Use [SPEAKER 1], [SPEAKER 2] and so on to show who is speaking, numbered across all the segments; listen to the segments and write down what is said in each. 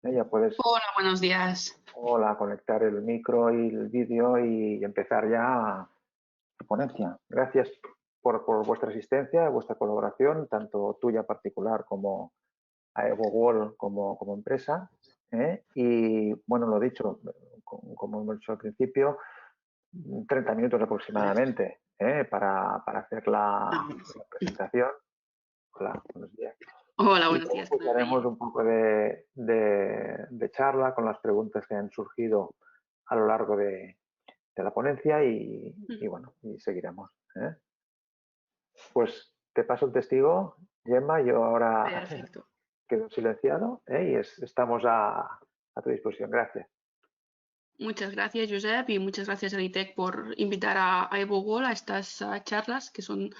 [SPEAKER 1] Ya puedes,
[SPEAKER 2] Hola, buenos días.
[SPEAKER 1] hola, conectar el micro y el vídeo y empezar ya tu ponencia. Gracias por vuestra asistencia, vuestra colaboración, tanto tuya particular como a EvoWall como empresa. Y bueno, lo dicho, como hemos dicho al principio, 30 minutos aproximadamente para hacer
[SPEAKER 2] Ah, bueno, sí.
[SPEAKER 1] la presentación. Hola, buenos días.
[SPEAKER 2] Hola,
[SPEAKER 1] Y
[SPEAKER 2] buenos
[SPEAKER 1] luego
[SPEAKER 2] días, que
[SPEAKER 1] pues
[SPEAKER 2] no me
[SPEAKER 1] haremos
[SPEAKER 2] veía.
[SPEAKER 1] un poco de charla con las preguntas que han surgido a lo largo de la ponencia y bueno, y seguiremos. Pues te paso el testigo, Gemma, yo ahora
[SPEAKER 2] Perfecto.
[SPEAKER 1] quedo silenciado y estamos a tu disposición. Gracias.
[SPEAKER 2] Muchas gracias, Josep, y muchas gracias a LITEC por invitar a EvoWall a estas charlas que son,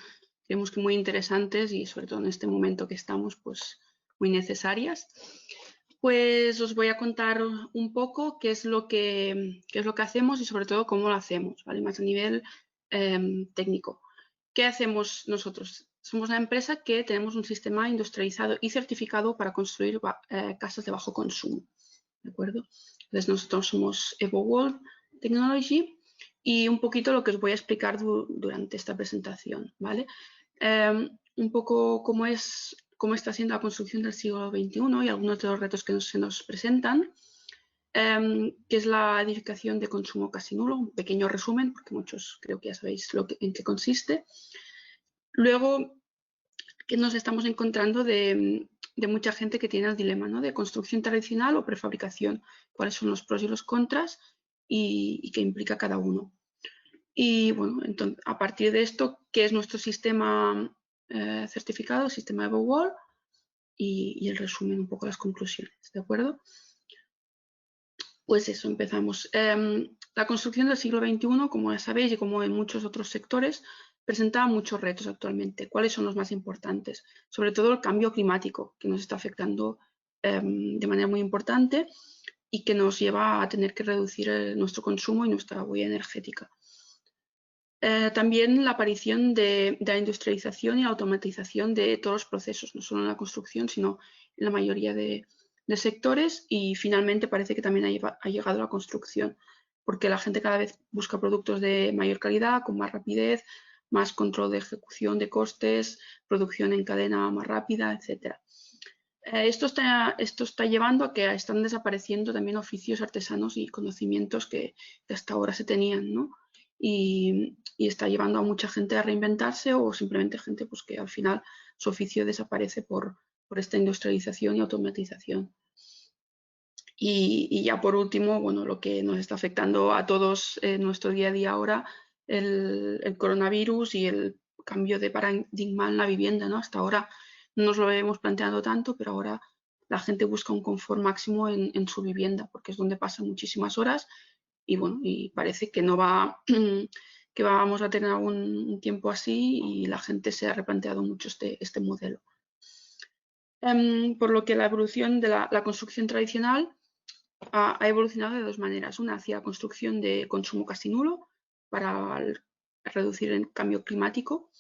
[SPEAKER 2] creemos que muy interesantes y sobre todo en este momento que estamos, pues muy necesarias. Pues os voy a contar un poco qué es lo que hacemos y sobre todo cómo lo hacemos, ¿vale? Más a nivel técnico. ¿Qué hacemos nosotros? Somos una empresa que tenemos un sistema industrializado y certificado para construir casas de bajo consumo, ¿de acuerdo? Entonces nosotros somos EvoWall Technology y un poquito lo que os voy a explicar durante esta presentación, ¿vale? Un poco cómo está siendo la construcción del siglo XXI y algunos de los retos que se nos presentan, que es la edificación de consumo casi nulo, un pequeño resumen, porque muchos creo que ya sabéis en qué consiste. Luego, que nos estamos encontrando de mucha gente que tiene el dilema, ¿no? De construcción tradicional o prefabricación, cuáles son los pros y los contras y qué implica cada uno. Y bueno, entonces, a partir de esto, ¿qué es nuestro sistema certificado, el sistema EvoWall? Y el resumen, un poco las conclusiones, ¿de acuerdo? Pues eso, empezamos. La construcción del siglo XXI, como ya sabéis y como en muchos otros sectores, presenta muchos retos actualmente. ¿Cuáles son los más importantes? Sobre todo el cambio climático, que nos está afectando de manera muy importante y que nos lleva a tener que reducir nuestro consumo y nuestra huella energética. También la aparición de la industrialización y la automatización de todos los procesos, no solo en la construcción, sino en la mayoría de sectores. Y finalmente parece que también ha llegado la construcción, porque la gente cada vez busca productos de mayor calidad, con más rapidez, más control de ejecución de costes, producción en cadena más rápida, etc. Esto está llevando a que están desapareciendo también oficios artesanos y conocimientos que hasta ahora se tenían, ¿no? Y está llevando a mucha gente a reinventarse o simplemente gente pues, que al final su oficio desaparece por esta industrialización y automatización. Y ya por último, bueno, lo que nos está afectando a todos en nuestro día a día ahora, el coronavirus y el cambio de paradigma en la vivienda, ¿no? Hasta ahora no nos lo hemos planteado tanto, pero ahora la gente busca un confort máximo en su vivienda, porque es donde pasa muchísimas horas y bueno, y parece que no va, que vamos a tener algún tiempo así y la gente se ha replanteado mucho este modelo. Por lo que la evolución de la construcción tradicional ha evolucionado de dos maneras. Una hacia la construcción de consumo casi nulo para reducir el cambio climático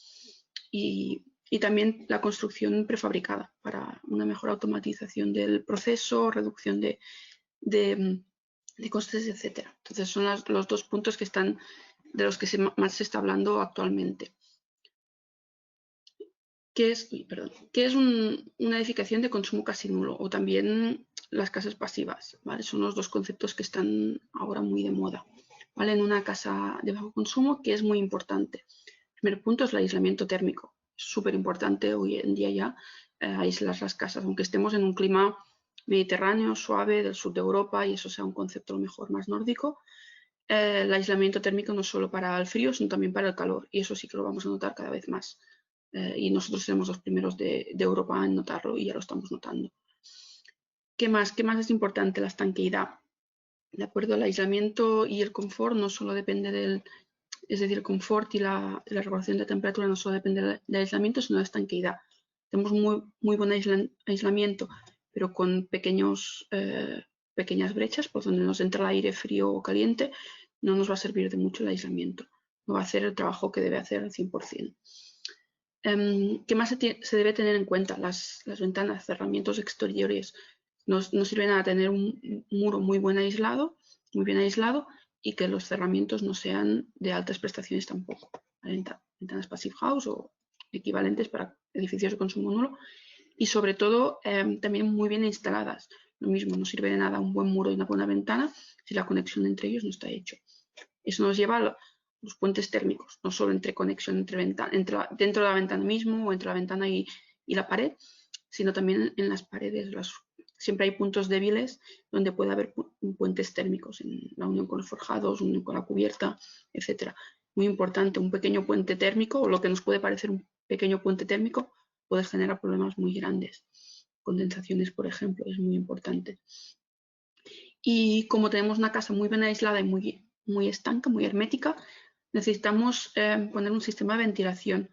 [SPEAKER 2] y también la construcción prefabricada para una mejor automatización del proceso, reducción de, de costes, etc. Entonces son los dos puntos que están, de los que más se está hablando actualmente. ¿Qué es una edificación de consumo casi nulo? O también las casas pasivas, ¿vale? Son los dos conceptos que están ahora muy de moda, ¿vale? En una casa de bajo consumo, que es muy importante. El primer punto es el aislamiento térmico. Es súper importante hoy en día ya aislar las casas, aunque estemos en un clima mediterráneo, suave, del sur de Europa, y eso sea un concepto a lo mejor más nórdico. El aislamiento térmico no es solo para el frío, sino también para el calor, y eso sí que lo vamos a notar cada vez más. Y nosotros seremos los primeros de Europa en notarlo y ya lo estamos notando. ¿Qué más? ¿Qué más es importante? La estanqueidad. De acuerdo, el aislamiento y el confort no solo depende es decir, el confort y la regulación de temperatura no solo depende del aislamiento, sino de la estanqueidad. Tenemos muy buen aislamiento, pero con pequeñas brechas por donde nos entra el aire frío o caliente, no nos va a servir de mucho el aislamiento. No va a hacer el trabajo que debe hacer al 100%. ¿Qué más se debe tener en cuenta? Las ventanas, cerramientos exteriores. No sirve nada tener un muro muy bien aislado y que los cerramientos no sean de altas prestaciones tampoco. Ventanas Passive House o equivalentes para edificios de consumo nulo y sobre todo también muy bien instaladas. Lo mismo, no sirve de nada un buen muro y una buena ventana si la conexión entre ellos no está hecho. Eso nos lleva a los puentes térmicos, no solo entre conexión dentro de la ventana mismo o entre la ventana y la pared, sino también en las paredes. Siempre hay puntos débiles donde puede haber puentes térmicos, en la unión con los forjados, unión con la cubierta, etc. Muy importante, un pequeño puente térmico o lo que nos puede parecer un pequeño puente térmico puede generar problemas muy grandes. Condensaciones, por ejemplo, es muy importante. Y como tenemos una casa muy bien aislada y muy estanca, muy hermética, necesitamos poner un sistema de ventilación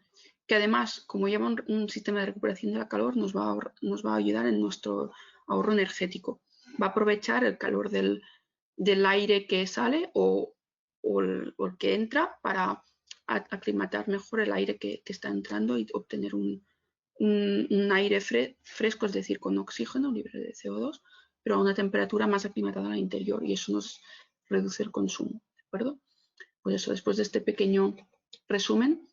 [SPEAKER 2] que además, como lleva un sistema de recuperación de la calor, nos va a ayudar en nuestro ahorro energético. Va a aprovechar el calor del aire que sale o el que entra para aclimatar mejor el aire que está entrando y obtener un aire fresco, es decir, con oxígeno libre de CO2, pero a una temperatura más aclimatada al interior y eso nos reduce el consumo, ¿de acuerdo? Pues eso, después de este pequeño resumen,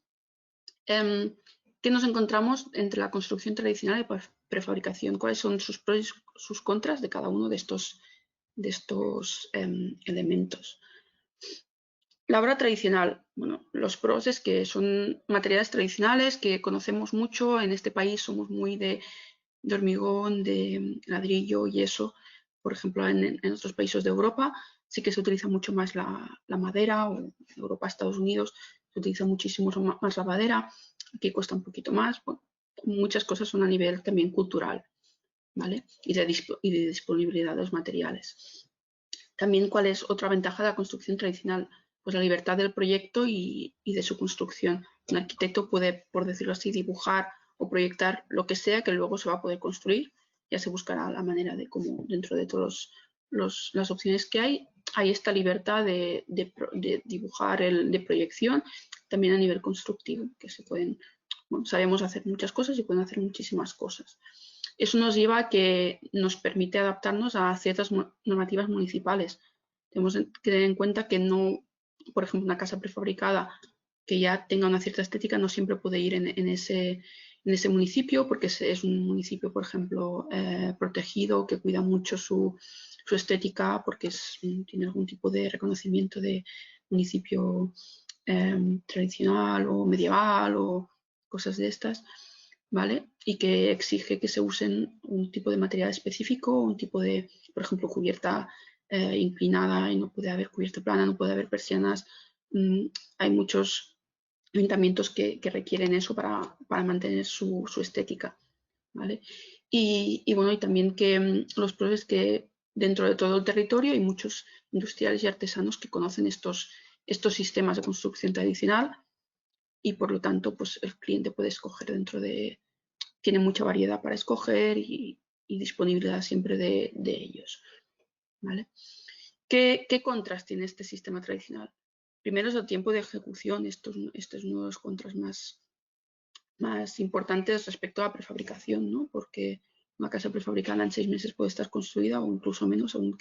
[SPEAKER 2] ¿qué nos encontramos entre la construcción tradicional y prefabricación? ¿Cuáles son sus pros y sus contras de cada uno de estos elementos? La obra tradicional, bueno, los pros es que son materiales tradicionales que conocemos mucho, en este país somos muy de hormigón, de ladrillo, yeso. Por ejemplo, en otros países de Europa sí que se utiliza mucho más la madera, o en Europa, Estados Unidos, se utiliza muchísimo más la madera, aquí cuesta un poquito más. Bueno, muchas cosas son a nivel también cultural, ¿vale? Y de disponibilidad de los materiales. También, ¿cuál es otra ventaja de la construcción tradicional? Pues la libertad del proyecto y de su construcción. Un arquitecto puede, por decirlo así, dibujar o proyectar lo que sea que luego se va a poder construir. Ya se buscará la manera de cómo, dentro de todas las opciones que hay esta libertad de dibujar, de proyección, también a nivel constructivo, que se pueden, bueno, sabemos hacer muchas cosas y pueden hacer muchísimas cosas. Eso nos lleva a que nos permite adaptarnos a ciertas normativas municipales. Tenemos que tener en cuenta que no, por ejemplo, una casa prefabricada que ya tenga una cierta estética no siempre puede ir en ese municipio porque es un municipio, por ejemplo, protegido, que cuida mucho su estética porque tiene algún tipo de reconocimiento de municipio tradicional o medieval o cosas de estas. ¿Vale? Y que exige que se usen un tipo de material específico, un tipo de, por ejemplo, cubierta inclinada y no puede haber cubierta plana, no puede haber persianas. Hay muchos ayuntamientos que requieren eso para mantener su estética, ¿vale? Y bueno, y también que los pros es que dentro de todo el territorio hay muchos industriales y artesanos que conocen estos sistemas de construcción tradicional y por lo tanto pues el cliente puede escoger tiene mucha variedad para escoger y disponibilidad siempre de ellos. ¿Vale? ¿Qué contras tiene este sistema tradicional? Primero es el tiempo de ejecución, esto es uno de los contras más importantes respecto a la prefabricación, ¿no? Porque una casa prefabricada en 6 meses puede estar construida o incluso menos según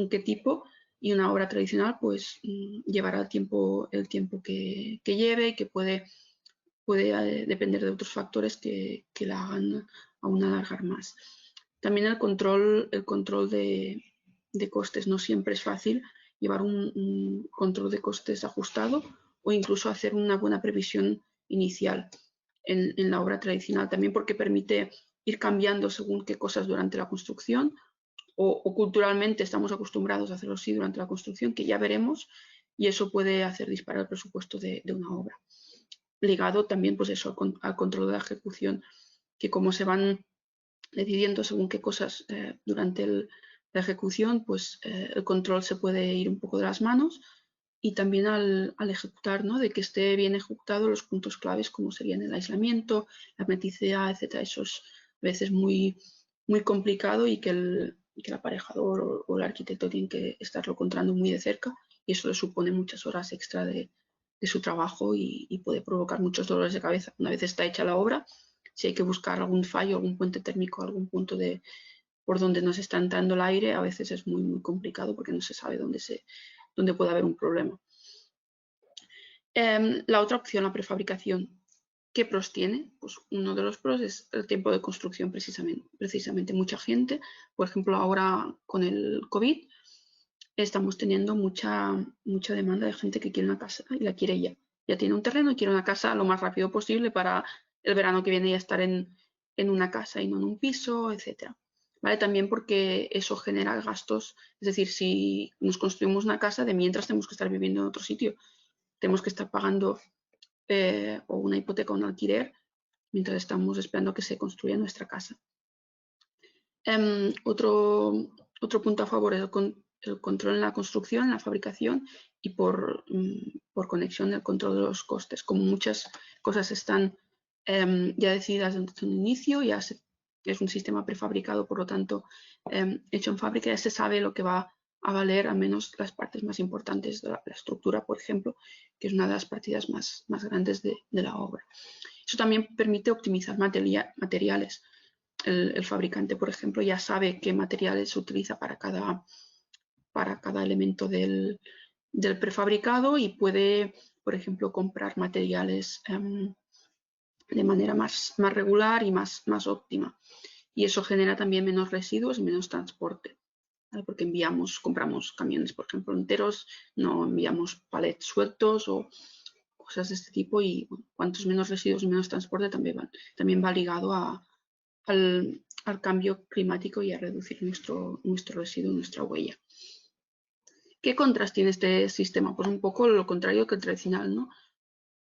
[SPEAKER 2] qué tipo, y una obra tradicional pues llevará el tiempo que lleve y que puede depender de otros factores que la hagan aún alargar más. También el control de costes. No siempre es fácil llevar un control de costes ajustado o incluso hacer una buena previsión inicial en la obra tradicional. También porque permite ir cambiando según qué cosas durante la construcción o culturalmente estamos acostumbrados a hacerlo así durante la construcción, que ya veremos, y eso puede hacer disparar el presupuesto de una obra. Ligado también pues eso, al control de la ejecución, que como se van decidiendo según qué cosas durante la ejecución, pues el control se puede ir un poco de las manos y también al ejecutar, ¿no? De que esté bien ejecutado los puntos claves como serían el aislamiento, la hermeticidad, etcétera. Eso es a veces muy, muy complicado y que el aparejador o el arquitecto tiene que estarlo controlando muy de cerca y eso le supone muchas horas extra de su trabajo y puede provocar muchos dolores de cabeza. Una vez está hecha la obra, si hay que buscar algún fallo, algún puente térmico, algún punto de por donde nos está entrando el aire, a veces es muy, muy complicado porque no se sabe dónde puede haber un problema. La otra opción, la prefabricación. ¿Qué pros tiene? Pues uno de los pros es el tiempo de construcción precisamente. Mucha gente, por ejemplo, ahora con el COVID, estamos teniendo mucha demanda de gente que quiere una casa y la quiere ya. Ya tiene un terreno y quiere una casa lo más rápido posible para el verano que viene ya estar en una casa y no en un piso, etc. ¿Vale? También porque eso genera gastos. Es decir, si nos construimos una casa, de mientras tenemos que estar viviendo en otro sitio, tenemos que estar pagando o una hipoteca o un alquiler mientras estamos esperando que se construya nuestra casa. Otro punto a favor es el control en la construcción, en la fabricación y por conexión el control de los costes. Como muchas cosas están ya decididas desde un inicio, ya es un sistema prefabricado, por lo tanto hecho en fábrica, ya se sabe lo que va a valer, al menos las partes más importantes de la estructura, por ejemplo, que es una de las partidas más grandes de la obra. Eso también permite optimizar materiales. El fabricante, por ejemplo, ya sabe qué materiales utiliza para cada elemento del prefabricado y puede, por ejemplo, comprar materiales de manera más regular y más óptima. Y eso genera también menos residuos y menos transporte, ¿vale? Porque compramos camiones, por ejemplo, enteros, no enviamos palets sueltos o cosas de este tipo, y bueno, cuantos menos residuos y menos transporte también va ligado al cambio climático y a reducir nuestro residuo, nuestra huella. ¿Qué contras tiene este sistema? Pues un poco lo contrario que el tradicional, ¿no?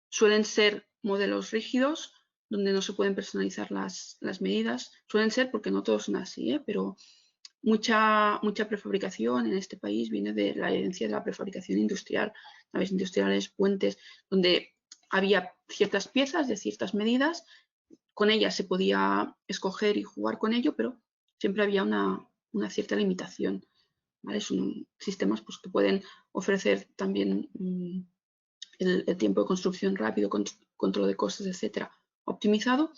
[SPEAKER 2] Suelen ser modelos rígidos donde no se pueden personalizar las medidas. Suelen ser, porque no todos son así, pero mucha prefabricación en este país viene de la herencia de la prefabricación industrial, naves industriales, puentes, donde había ciertas piezas de ciertas medidas. Con ellas se podía escoger y jugar con ello, pero siempre había una cierta limitación, ¿vale? Son sistemas pues, que pueden ofrecer también el tiempo de construcción rápido, control de costes, etcétera, optimizado,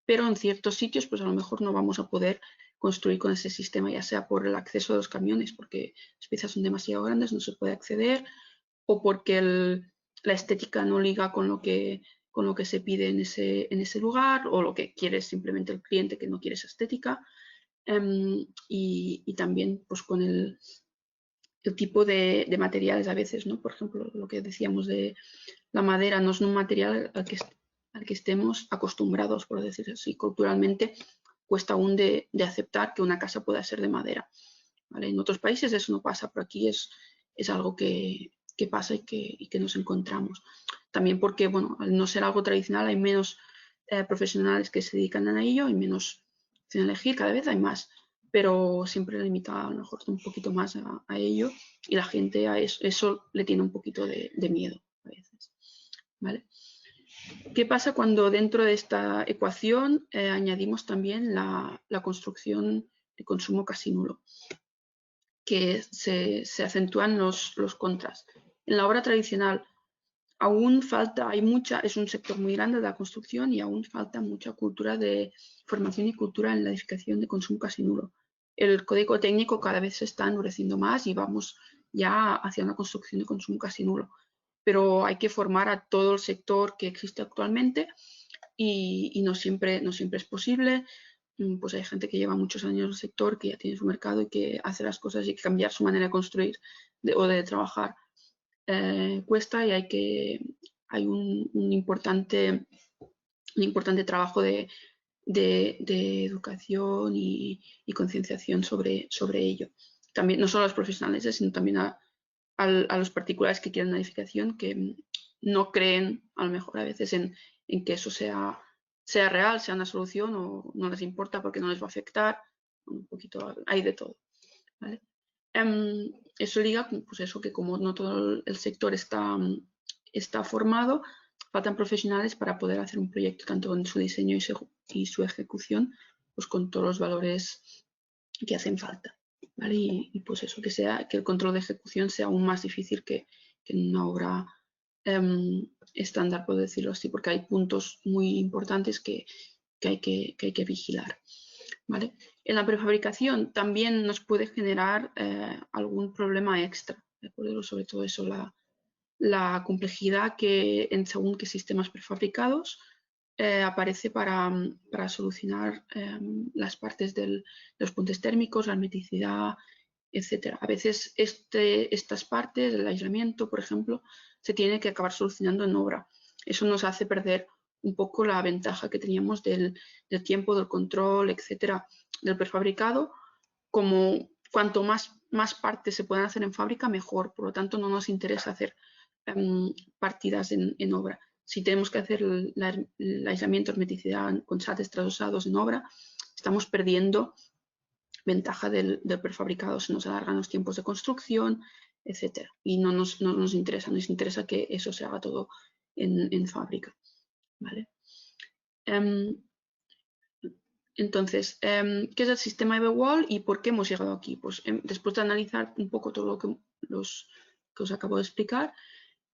[SPEAKER 2] pero en ciertos sitios pues a lo mejor no vamos a poder construir con ese sistema, ya sea por el acceso de los camiones, porque las piezas son demasiado grandes, no se puede acceder, o porque la estética no liga con lo que se pide en ese lugar, o lo que quiere simplemente el cliente, que no quiere esa estética. Y también pues con el tipo de materiales a veces, ¿no? Por ejemplo, lo que decíamos de la madera no es un material al que estemos acostumbrados, por decirlo así. Culturalmente cuesta aún de aceptar que una casa pueda ser de madera, ¿vale? En otros países eso no pasa, pero aquí es algo que pasa y que nos encontramos. También porque, bueno, al no ser algo tradicional hay menos profesionales que se dedican a ello, hay menos opción de elegir, cada vez hay más, pero siempre limita a lo mejor un poquito más a ello, y la gente a eso le tiene un poquito de miedo a veces, ¿vale? ¿Qué pasa cuando dentro de esta ecuación añadimos también la construcción de consumo casi nulo? Que se acentúan los contras. En la obra tradicional aún falta, es un sector muy grande de la construcción y aún falta mucha cultura de formación y cultura en la edificación de consumo casi nulo. El código técnico cada vez se está endureciendo más y vamos ya hacia una construcción de consumo casi nulo. Pero hay que formar a todo el sector que existe actualmente y no siempre es posible. Pues hay gente que lleva muchos años en el sector, que ya tiene su mercado y que hace las cosas, y que cambiar su manera de construir o de trabajar cuesta, y hay un importante trabajo de educación y concienciación sobre ello. También, no solo a los profesionales, sino también a los particulares que quieren una edificación, que no creen a lo mejor a veces en que eso sea real, sea una solución, o no les importa porque no les va a afectar. Un poquito hay de todo, ¿vale? Eso liga, pues eso, que como no todo el sector está formado, faltan profesionales para poder hacer un proyecto tanto en su diseño y su ejecución, pues con todos los valores que hacen falta, ¿vale? Y pues eso, que el control de ejecución sea aún más difícil que en una obra estándar, por decirlo así, porque hay puntos muy importantes que hay que vigilar, ¿vale? En la prefabricación también nos puede generar algún problema extra, ¿de acuerdo? Sobre todo eso, la complejidad que en según qué sistemas prefabricados aparece para solucionar las partes de los puentes térmicos, la hermeticidad, etc. A veces estas partes, el aislamiento, por ejemplo, se tiene que acabar solucionando en obra. Eso nos hace perder un poco la ventaja que teníamos del tiempo, del control, etcétera, del prefabricado. Como cuanto más partes se puedan hacer en fábrica, mejor. Por lo tanto, no nos interesa hacer partidas en obra. Si tenemos que hacer el aislamiento, hermeticidad con SATs trasosados en obra, estamos perdiendo ventaja del prefabricado. Se nos alargan los tiempos de construcción, etcétera. Y no nos interesa que eso se haga todo en fábrica. ¿Vale? Entonces, ¿qué es el sistema EVEWALL y por qué hemos llegado aquí? Pues después de analizar un poco todo lo que os acabo de explicar,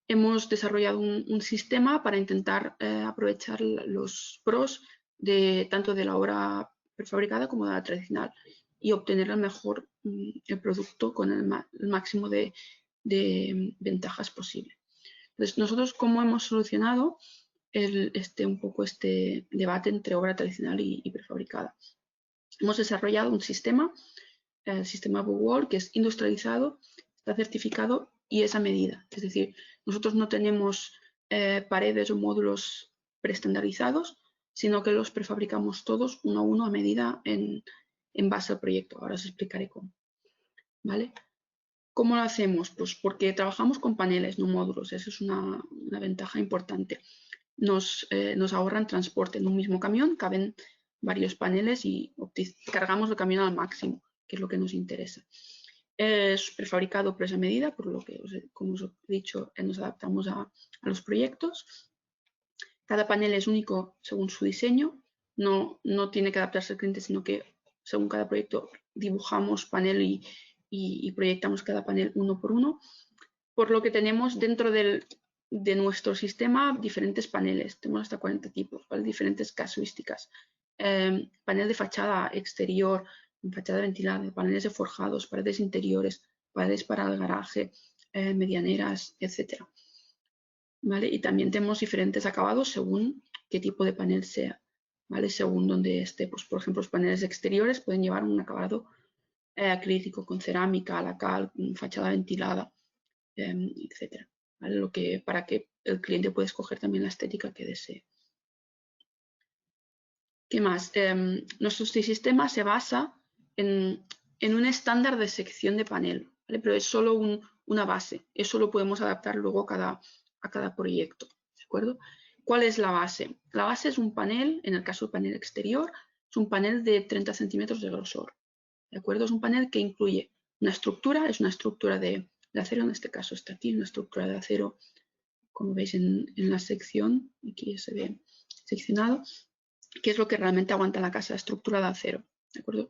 [SPEAKER 2] hemos desarrollado un sistema para intentar aprovechar los pros tanto de la obra prefabricada como de la tradicional y obtener el producto con el máximo de ventajas posible. Entonces, nosotros, ¿cómo hemos solucionado un poco este debate entre obra tradicional y prefabricada? Hemos desarrollado un sistema, el sistema EVEWALL, que es industrializado, está certificado y es a medida. Es decir, nosotros no tenemos paredes o módulos preestandarizados, sino que los prefabricamos todos uno a uno a medida en base al proyecto. Ahora os explicaré cómo. ¿Vale? ¿Cómo lo hacemos? Pues porque trabajamos con paneles, no módulos. Esa es una ventaja importante. Nos ahorran transporte. En un mismo camión caben varios paneles y cargamos el camión al máximo, que es lo que nos interesa. Es prefabricado por esa medida, por lo que, como os he dicho, nos adaptamos a los proyectos. Cada panel es único según su diseño. No tiene que adaptarse al cliente, sino que según cada proyecto dibujamos panel y proyectamos cada panel uno por uno. Por lo que tenemos dentro de nuestro sistema diferentes paneles. Tenemos hasta 40 tipos, ¿vale? Diferentes casuísticas. Panel de fachada exterior, fachada ventilada, paneles de forjados, paredes interiores, paredes para el garaje, medianeras, etc. ¿Vale? Y también tenemos diferentes acabados según qué tipo de panel sea, ¿vale? Según donde esté. Pues, por ejemplo, los paneles exteriores pueden llevar un acabado acrílico con cerámica, la cal, fachada ventilada, etc. ¿Vale? Para que el cliente pueda escoger también la estética que desee. ¿Qué más? Nuestro sistema se basa en un estándar de sección de panel, ¿vale? Pero es solo una base. Eso lo podemos adaptar luego a cada proyecto. ¿De acuerdo? ¿Cuál es la base? La base es un panel, en el caso del panel exterior, es un panel de 30 centímetros de grosor. ¿De acuerdo? Es un panel que incluye una estructura, es una estructura de acero, en este caso está aquí, una estructura de acero, como veis en la sección, aquí se ve seccionado, que es lo que realmente aguanta la casa, estructura de acero. ¿De acuerdo?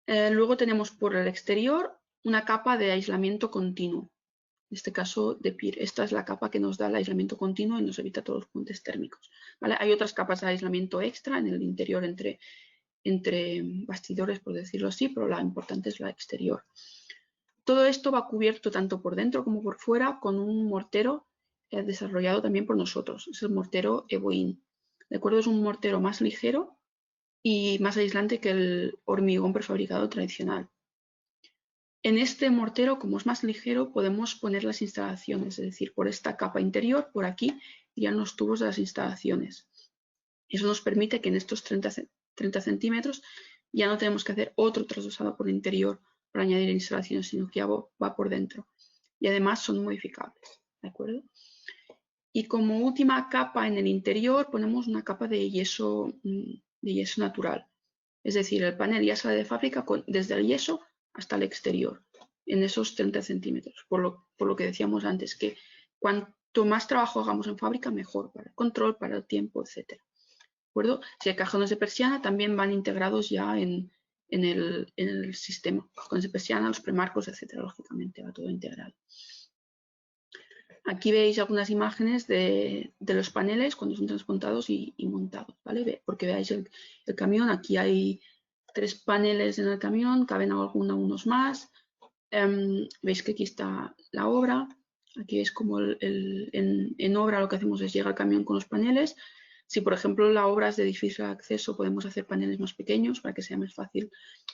[SPEAKER 2] Luego tenemos por el exterior una capa de aislamiento continuo, en este caso de PIR. Esta es la capa que nos da el aislamiento continuo y nos evita todos los puntos térmicos. ¿Vale? Hay otras capas de aislamiento extra en el interior entre bastidores, por decirlo así, pero la importante es la exterior. Todo esto va cubierto tanto por dentro como por fuera con un mortero desarrollado también por nosotros. Es el mortero EVOIN. ¿De acuerdo? Es un mortero más ligero y más aislante que el hormigón prefabricado tradicional. En este mortero, como es más ligero, podemos poner las instalaciones, es decir, por esta capa interior, por aquí, irían los tubos de las instalaciones. Eso nos permite que en estos 30 centímetros ya no tenemos que hacer otro trasdosado por el interior para añadir instalaciones, sino que ya va por dentro. Y además son modificables, ¿de acuerdo? Y como última capa en el interior ponemos una capa de yeso natural. Es decir, el panel ya sale de fábrica desde el yeso hasta el exterior, en esos 30 centímetros. Por lo que decíamos antes, que cuanto más trabajo hagamos en fábrica, mejor para el control, para el tiempo, etc. ¿De acuerdo? Si hay cajones de persiana, también van integrados ya en el sistema. Cajones de persiana, los premarcos, etc. Lógicamente va todo integrado. Aquí veis algunas imágenes de los paneles cuando son transportados y montados, ¿vale? Porque veáis el camión, aquí hay 3 paneles en el camión, caben algunos más. Veis que aquí está la obra. Aquí es como en obra lo que hacemos es llegar al camión con los paneles. Si, por ejemplo, la obra es de difícil acceso, podemos hacer paneles más pequeños para que sea más fácil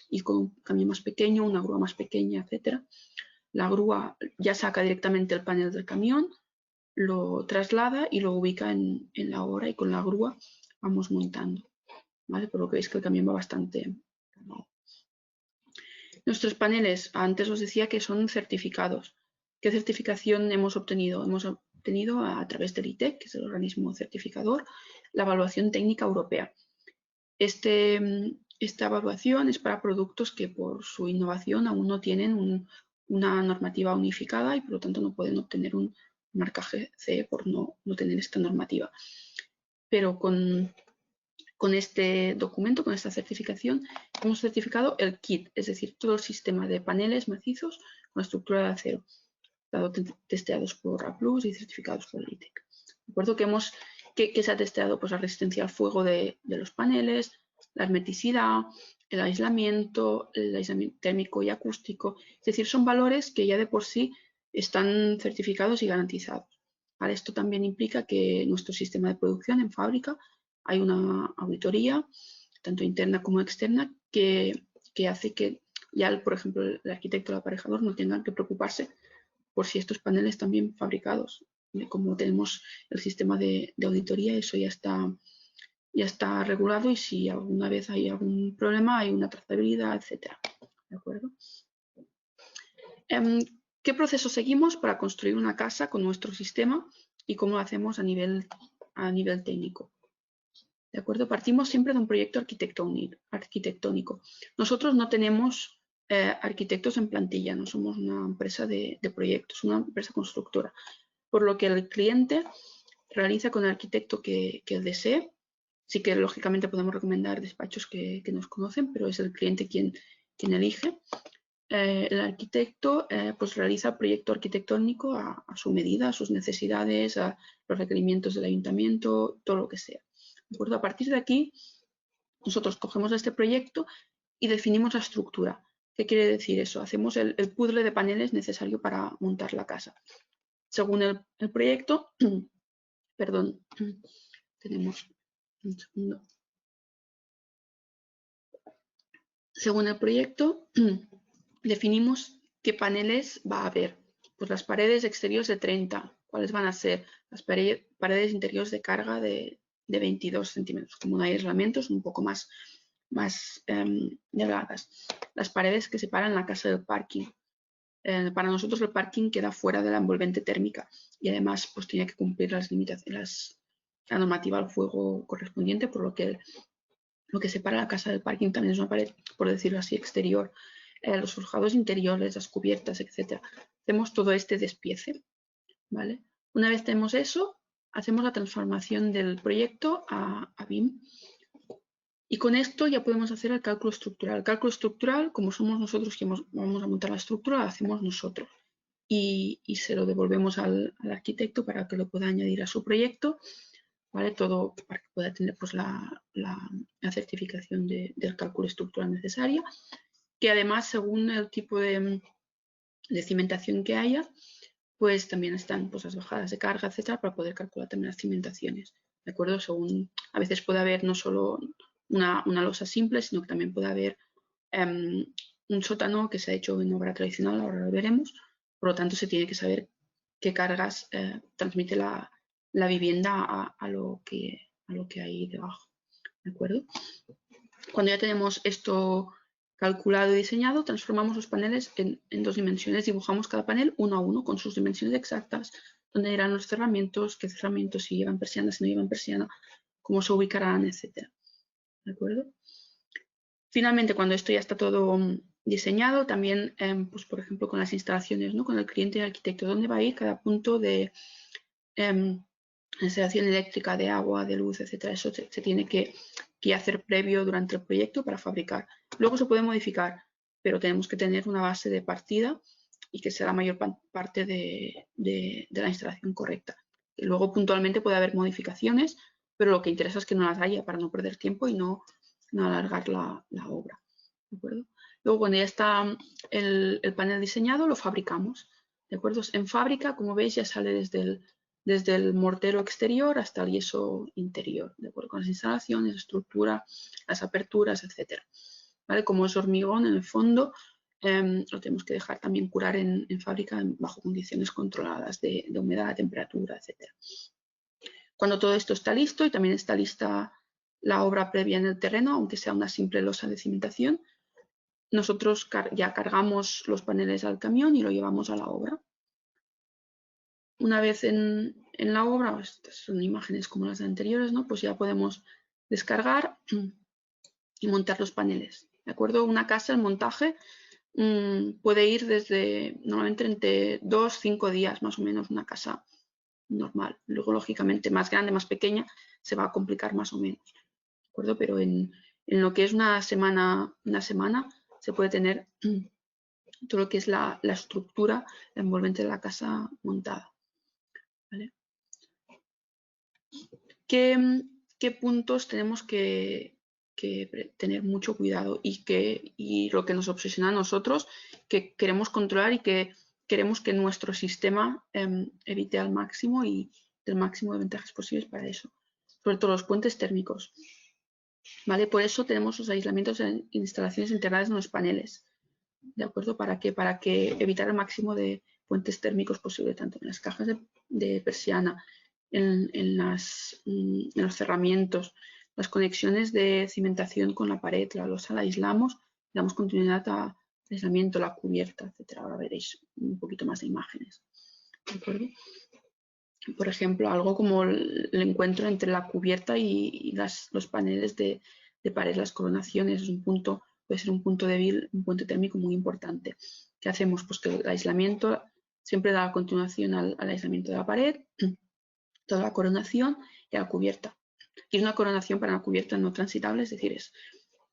[SPEAKER 2] ir con un camión más pequeño, una grúa más pequeña, etc. La grúa ya saca directamente el panel del camión, lo traslada y lo ubica en la obra, y con la grúa vamos montando, ¿vale? Por lo que veis que el camión va bastante cargado. Nuestros paneles, antes os decía que son certificados. ¿Qué certificación hemos obtenido? Hemos obtenido a través del ITEC, que es el organismo certificador, la evaluación técnica europea. Esta evaluación es para productos que por su innovación aún no tienen una normativa unificada y por lo tanto no pueden obtener un marcaje CE por no tener esta normativa. Pero con este documento, con esta certificación, hemos certificado el kit, es decir, todo el sistema de paneles macizos con estructura de acero, testeados por A+ y certificados por el ITEC. Recuerdo que se ha testeado pues, la resistencia al fuego de los paneles, la hermeticidad, el aislamiento térmico y acústico. Es decir, son valores que ya de por sí están certificados y garantizados. Para esto también implica que nuestro sistema de producción en fábrica hay una auditoría, tanto interna como externa, que hace que ya, por ejemplo, el arquitecto o el aparejador no tengan que preocuparse por si estos paneles están bien fabricados. Como tenemos el sistema de auditoría, eso ya está regulado, y si alguna vez hay algún problema, hay una trazabilidad, etc. ¿De acuerdo? ¿Qué proceso seguimos para construir una casa con nuestro sistema y cómo lo hacemos a nivel técnico? ¿De acuerdo? Partimos siempre de un proyecto arquitectónico. Nosotros no tenemos arquitectos en plantilla, no somos una empresa de proyectos, una empresa constructora, por lo que el cliente realiza con el arquitecto que él desee. Sí que lógicamente podemos recomendar despachos que nos conocen, pero es el cliente quien elige. El arquitecto pues realiza el proyecto arquitectónico a su medida, a sus necesidades, a los requerimientos del ayuntamiento, todo lo que sea. ¿De acuerdo? A partir de aquí, nosotros cogemos este proyecto y definimos la estructura. ¿Qué quiere decir eso? Hacemos el puzzle de paneles necesario para montar la casa. Según el proyecto, perdón, tenemos un segundo. Según el proyecto, definimos qué paneles va a haber. Pues las paredes exteriores de 30, ¿cuáles van a ser? Las paredes interiores de carga de 22 centímetros, como no hay aislamientos, un poco más delgadas. Las paredes que separan la casa del parking. Para nosotros el parking queda fuera de la envolvente térmica y además pues tiene que cumplir las limitaciones, la normativa al fuego correspondiente, por lo que lo que separa la casa del parking también es una pared, por decirlo así, exterior. Los forjados interiores, las cubiertas, etc. Hacemos todo este despiece, ¿vale? Una vez tenemos eso, hacemos la transformación del proyecto a BIM. Y con esto ya podemos hacer el cálculo estructural. El cálculo estructural, como somos nosotros que vamos a montar la estructura, lo hacemos nosotros. Y se lo devolvemos al arquitecto para que lo pueda añadir a su proyecto, ¿vale? Todo para que pueda tener pues, la certificación del cálculo estructural necesaria, que además, según el tipo de cimentación que haya, pues también están pues, las bajadas de carga, etcétera, para poder calcular también las cimentaciones, ¿de acuerdo? Según, a veces puede haber no solo una losa simple, sino que también puede haber un sótano que se ha hecho en obra tradicional, ahora lo veremos, por lo tanto se tiene que saber qué cargas transmite la vivienda a lo que hay debajo, ¿de acuerdo? Cuando ya tenemos esto calculado y diseñado, transformamos los paneles en 2 dimensiones, dibujamos cada panel uno a uno con sus dimensiones exactas, dónde irán los cerramientos, qué cerramientos, si llevan persiana, si no llevan persiana, cómo se ubicarán, etc. ¿De acuerdo? Finalmente, cuando esto ya está todo diseñado, también, pues, por ejemplo, con las instalaciones, ¿no? Con el cliente y el arquitecto, dónde va a ir cada punto de instalación eléctrica, de agua, de luz, etcétera. Eso se tiene que hacer previo durante el proyecto para fabricar. Luego se puede modificar, pero tenemos que tener una base de partida y que sea la mayor parte de la instalación correcta. Y luego puntualmente puede haber modificaciones, pero lo que interesa es que no las haya para no perder tiempo y no alargar la obra. ¿de acuerdo? Luego, cuando ya está el panel diseñado, lo fabricamos, ¿de acuerdo? En fábrica, como veis, ya sale desde el mortero exterior hasta el yeso interior, ¿de acuerdo? Con las instalaciones, estructura, las aperturas, etc. ¿Vale? Como es hormigón, en el fondo, lo tenemos que dejar también curar en fábrica bajo condiciones controladas de humedad, temperatura, etc. Cuando todo esto está listo y también está lista la obra previa en el terreno, aunque sea una simple losa de cimentación, nosotros ya cargamos los paneles al camión y lo llevamos a la obra. Una vez en la obra, estas son imágenes como las anteriores, ¿no? Pues ya podemos descargar y montar los paneles. ¿De acuerdo? Una casa, el montaje puede ir desde normalmente entre 2 a 5 días más o menos, una casa normal. Luego, lógicamente, más grande, más pequeña, se va a complicar más o menos. ¿De acuerdo? Pero en lo que es una semana se puede tener todo lo que es la estructura, la envolvente de la casa montada. ¿Vale? ¿Qué puntos tenemos que tener mucho cuidado y lo que nos obsesiona a nosotros, que queremos controlar y que queremos que nuestro sistema evite al máximo y el máximo de ventajas posibles para eso? Sobre todo los puentes térmicos. ¿Vale? Por eso tenemos los aislamientos en instalaciones integradas en los paneles. ¿De acuerdo? ¿Para qué? Para que evitar el máximo de puentes térmicos posible, tanto en las cajas de persiana, en los cerramientos, las conexiones de cimentación con la pared, la losa la aislamos, damos continuidad al aislamiento, la cubierta, etc. Ahora veréis un poquito más de imágenes. ¿De acuerdo? Por ejemplo, algo como el encuentro entre la cubierta y los paneles de pared, las coronaciones, es puede ser un punto débil, un puente térmico muy importante. ¿Qué hacemos? Pues que el aislamiento siempre da continuación al aislamiento de la pared, toda la coronación y a la cubierta. Y es una coronación para una cubierta no transitable, es decir,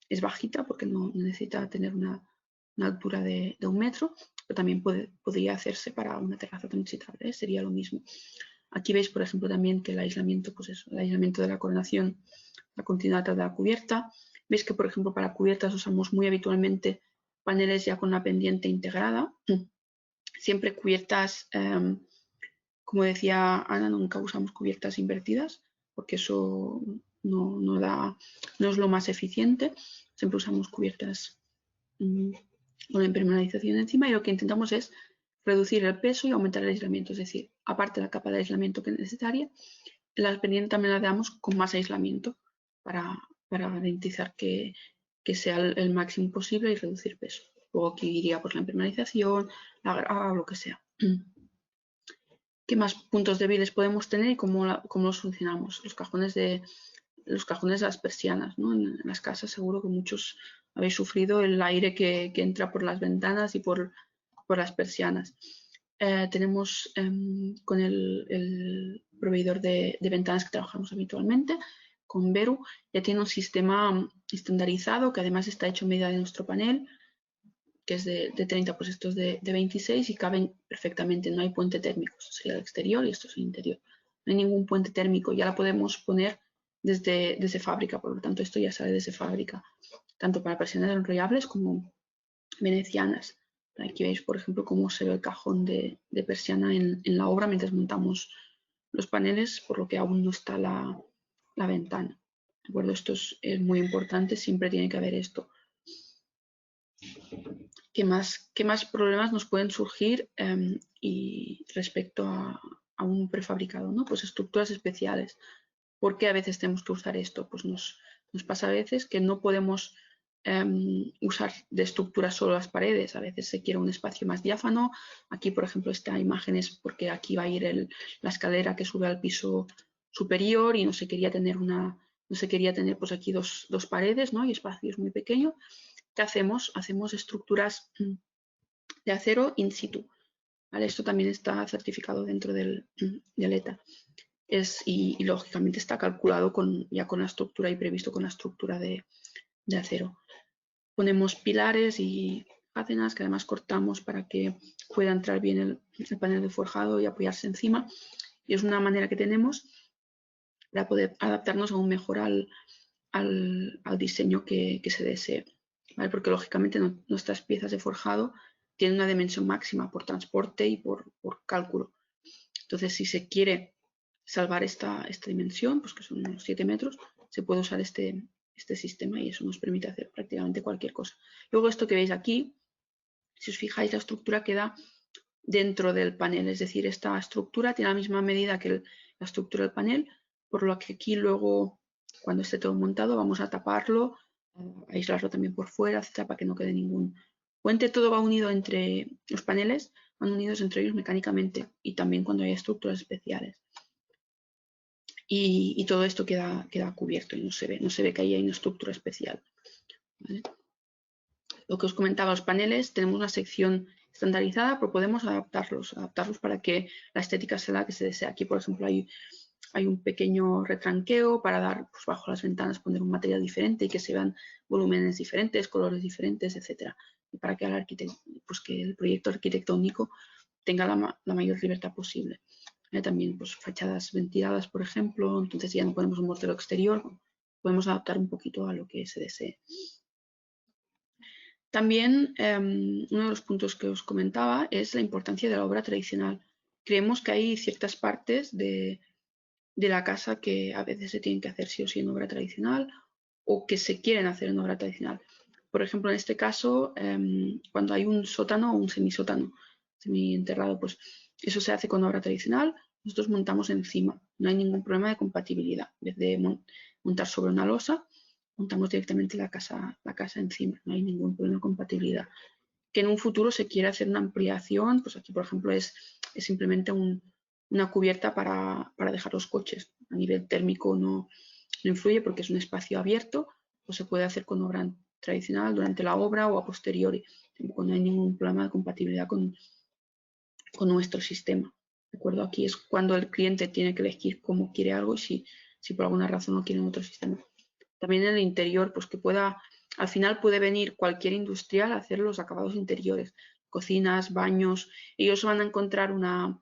[SPEAKER 2] es bajita porque no necesita tener una altura de 1 metro, pero también podría hacerse para una terraza transitable, ¿eh? Sería lo mismo. Aquí veis, por ejemplo, también que el aislamiento, pues eso, el aislamiento de la coronación, la continuidad de la cubierta. Veis que, por ejemplo, para cubiertas usamos muy habitualmente paneles ya con la pendiente integrada. Siempre cubiertas, como decía Ana, nunca usamos cubiertas invertidas, porque eso no es lo más eficiente. Siempre usamos cubiertas con impermeabilización encima y lo que intentamos es reducir el peso y aumentar el aislamiento, es decir, aparte de la capa de aislamiento que es necesaria, la pendiente también la damos con más aislamiento para garantizar que sea el máximo posible y reducir peso. Luego aquí iría por la impermeabilización, la grava, lo que sea. ¿Qué más puntos débiles podemos tener y cómo los solucionamos? Los cajones de las persianas, ¿no? En las casas seguro que muchos habéis sufrido el aire que entra por las ventanas y por las persianas. Tenemos con el proveedor de ventanas que trabajamos habitualmente, con Veru, ya tiene un sistema estandarizado que además está hecho a medida de nuestro panel, que es de 30, pues esto es de 26 y caben perfectamente, no hay puente térmico, esto sería el exterior y esto es el interior. No hay ningún puente térmico, ya la podemos poner desde fábrica, por lo tanto esto ya sale desde fábrica, tanto para persianas enrollables como venecianas. Aquí veis, por ejemplo, cómo se ve el cajón de persiana en la obra mientras montamos los paneles, por lo que aún no está la ventana. ¿De acuerdo? Esto es muy importante, siempre tiene que haber esto. ¿Qué más problemas nos pueden surgir y respecto a un prefabricado, ¿no? Pues estructuras especiales. ¿Por qué a veces tenemos que usar esto? Pues nos pasa a veces que no podemos usar de estructura solo las paredes. A veces se quiere un espacio más diáfano. Aquí, por ejemplo, esta imagen es porque aquí va a ir la escalera que sube al piso superior y no se quería tener pues aquí dos paredes, ¿no? Y espacios muy pequeños. ¿Qué hacemos? Hacemos estructuras de acero in situ. ¿Vale? Esto también está certificado dentro del ETA. Y lógicamente está calculado ya con la estructura y previsto con la estructura de acero. Ponemos pilares y cácenas que además cortamos para que pueda entrar bien el panel de forjado y apoyarse encima. Y es una manera que tenemos para poder adaptarnos aún mejor al diseño que se desee. ¿vale? Porque lógicamente nuestras piezas de forjado tienen una dimensión máxima por transporte y por cálculo. Entonces, si se quiere salvar esta dimensión, pues que son unos 7 metros, se puede usar este sistema y eso nos permite hacer prácticamente cualquier cosa. Luego esto que veis aquí, si os fijáis, la estructura queda dentro del panel, es decir, esta estructura tiene la misma medida que la estructura del panel, por lo que aquí luego, cuando esté todo montado, vamos a taparlo, a aislarlo también por fuera, etcétera, para que no quede ningún puente. Todo va unido entre los paneles, van unidos entre ellos mecánicamente y también cuando hay estructuras especiales. Y todo esto queda cubierto y no se ve que ahí hay una estructura especial, ¿vale? Lo que os comentaba, los paneles, tenemos una sección estandarizada, pero podemos adaptarlos para que la estética sea la que se desea. Aquí, por ejemplo, hay un pequeño retranqueo para dar, pues, bajo las ventanas, poner un material diferente y que se vean volúmenes diferentes, colores diferentes, etcétera. Y para que pues que el proyecto arquitectónico tenga la mayor libertad posible. También, pues, fachadas ventiladas, por ejemplo, entonces ya no ponemos un mortero exterior, podemos adaptar un poquito a lo que se desee. También uno de los puntos que os comentaba es la importancia de la obra tradicional. Creemos que hay ciertas partes de la casa que a veces se tienen que hacer sí o sí en obra tradicional o que se quieren hacer en obra tradicional. Por ejemplo, en este caso, cuando hay un sótano o un semisótano semienterrado, pues eso se hace con obra tradicional, nosotros montamos encima, no hay ningún problema de compatibilidad. En vez de montar sobre una losa, montamos directamente la casa encima, no hay ningún problema de compatibilidad. Que en un futuro se quiere hacer una ampliación, pues aquí, por ejemplo, es simplemente una cubierta para dejar los coches. A nivel térmico no influye porque es un espacio abierto, o se puede hacer con obra tradicional durante la obra o a posteriori. Tampoco no hay ningún problema de compatibilidad con nuestro sistema. ¿De acuerdo? Aquí es cuando el cliente tiene que elegir cómo quiere algo y si por alguna razón no quiere otro sistema. También en el interior, pues que al final puede venir cualquier industrial a hacer los acabados interiores, cocinas, baños. Ellos van a encontrar una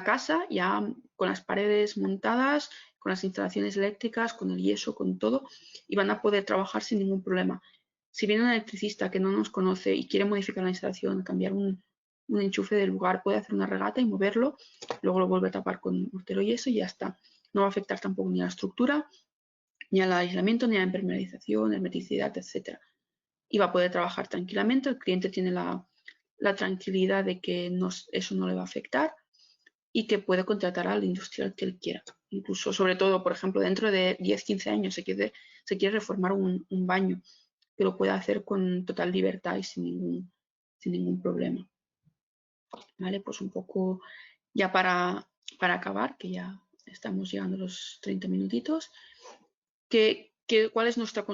[SPEAKER 2] casa ya con las paredes montadas, con las instalaciones eléctricas, con el yeso, con todo, y van a poder trabajar sin ningún problema. Si viene un electricista que no nos conoce y quiere modificar la instalación, cambiar un enchufe del lugar, puede hacer una regata y moverlo, luego lo vuelve a tapar con mortero y yeso y ya está. No va a afectar tampoco ni a la estructura, ni al aislamiento, ni a la impermeabilización, hermeticidad, etc. Y va a poder trabajar tranquilamente. El cliente tiene la tranquilidad de que eso no le va a afectar y que puede contratar al industrial que él quiera. Incluso, sobre todo, por ejemplo, dentro de 10-15 años se quiere reformar un baño, que lo puede hacer con total libertad y sin ningún problema. ¿Vale? Pues un poco ya para acabar, que ya estamos llegando a los 30 minutitos. ¿Cuál es nuestra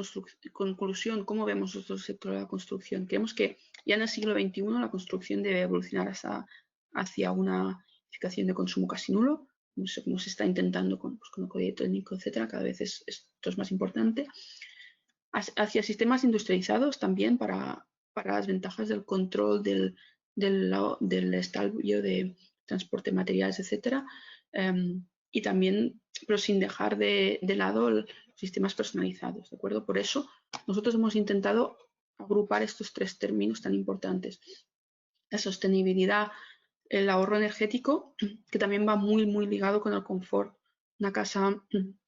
[SPEAKER 2] conclusión? ¿Cómo vemos nosotros el sector de la construcción? Creemos que ya en el siglo XXI la construcción debe evolucionar hacia una edificación de consumo casi nulo, como se está intentando con el código técnico, etcétera. Cada vez esto es más importante. Hacia sistemas industrializados también para las ventajas del control del estallo de transporte de materiales, etcétera. Y también, pero sin dejar de lado sistemas personalizados, ¿de acuerdo? Por eso nosotros hemos intentado agrupar estos tres términos tan importantes. La sostenibilidad, el ahorro energético, que también va muy, muy ligado con el confort. Una casa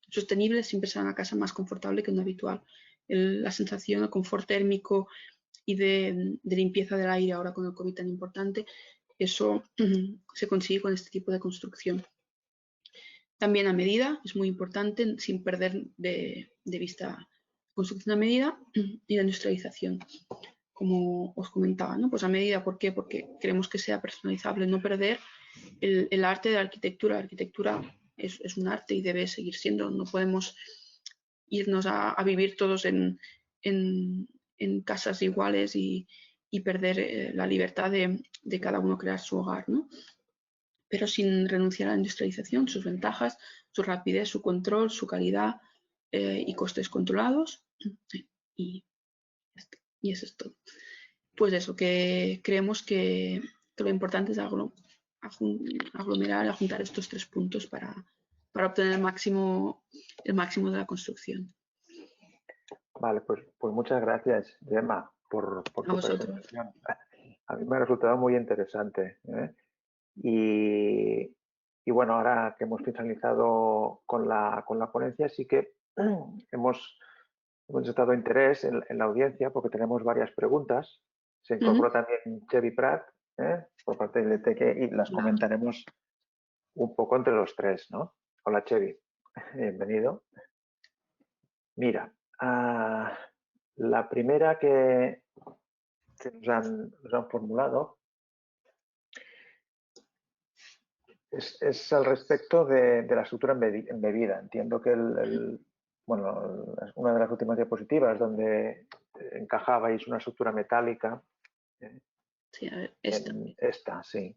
[SPEAKER 2] sostenible siempre será una casa más confortable que una habitual. La sensación de confort térmico y de limpieza del aire ahora con el COVID tan importante, eso se consigue con este tipo de construcción. También a medida, es muy importante, sin perder de vista la construcción a medida y la industrialización, como os comentaba, ¿no? Pues a medida, ¿por qué? Porque queremos que sea personalizable, no perder el arte de la arquitectura. La arquitectura es un arte y debe seguir siendo, no podemos irnos a vivir todos en casas iguales y perder la libertad de cada uno crear su hogar, ¿no? Pero sin renunciar a la industrialización, sus ventajas, su rapidez, su control, su calidad y costes controlados. Y eso es todo. Pues eso, que creemos que lo importante es aglomerar y juntar estos tres puntos para obtener el máximo de la construcción.
[SPEAKER 1] Vale, pues muchas gracias, Gemma. por
[SPEAKER 2] A
[SPEAKER 1] tu
[SPEAKER 2] vosotros.
[SPEAKER 1] presentación. A mí me ha resultado muy interesante. Y bueno, ahora que hemos finalizado con la ponencia, sí que hemos estado interés en la audiencia porque tenemos varias preguntas. Se incorporó también Chevy Prat por parte del ITEC y las comentaremos un poco entre los tres, ¿no? Hola Chevy, bienvenido. Mira, la primera que nos han formulado es al respecto de la estructura embebida. Entiendo que bueno, una de las últimas diapositivas donde encajabais una estructura metálica.
[SPEAKER 2] Sí, a ver, esta.
[SPEAKER 1] Esta, sí.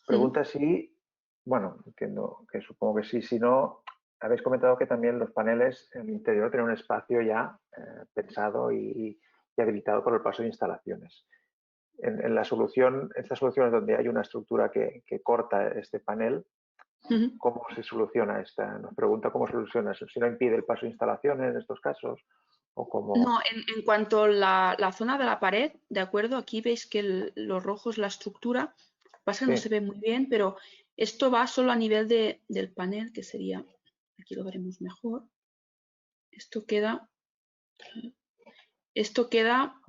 [SPEAKER 1] Pregunta si, bueno, entiendo que supongo que sí, si no, habéis comentado que también los paneles en el interior tienen un espacio ya pensado y habilitado por el paso de instalaciones. En la solución, estas soluciones donde hay una estructura que corta este panel, ¿cómo se soluciona esta? Nos pregunta cómo se soluciona eso. Si no impide el paso de instalaciones en estos casos o cómo.
[SPEAKER 2] No, en cuanto a la zona de la pared, ¿de acuerdo? Aquí veis que lo rojo es la estructura. Pasa que no se ve muy bien, pero esto va solo a nivel del panel, que sería, aquí lo veremos mejor. Esto queda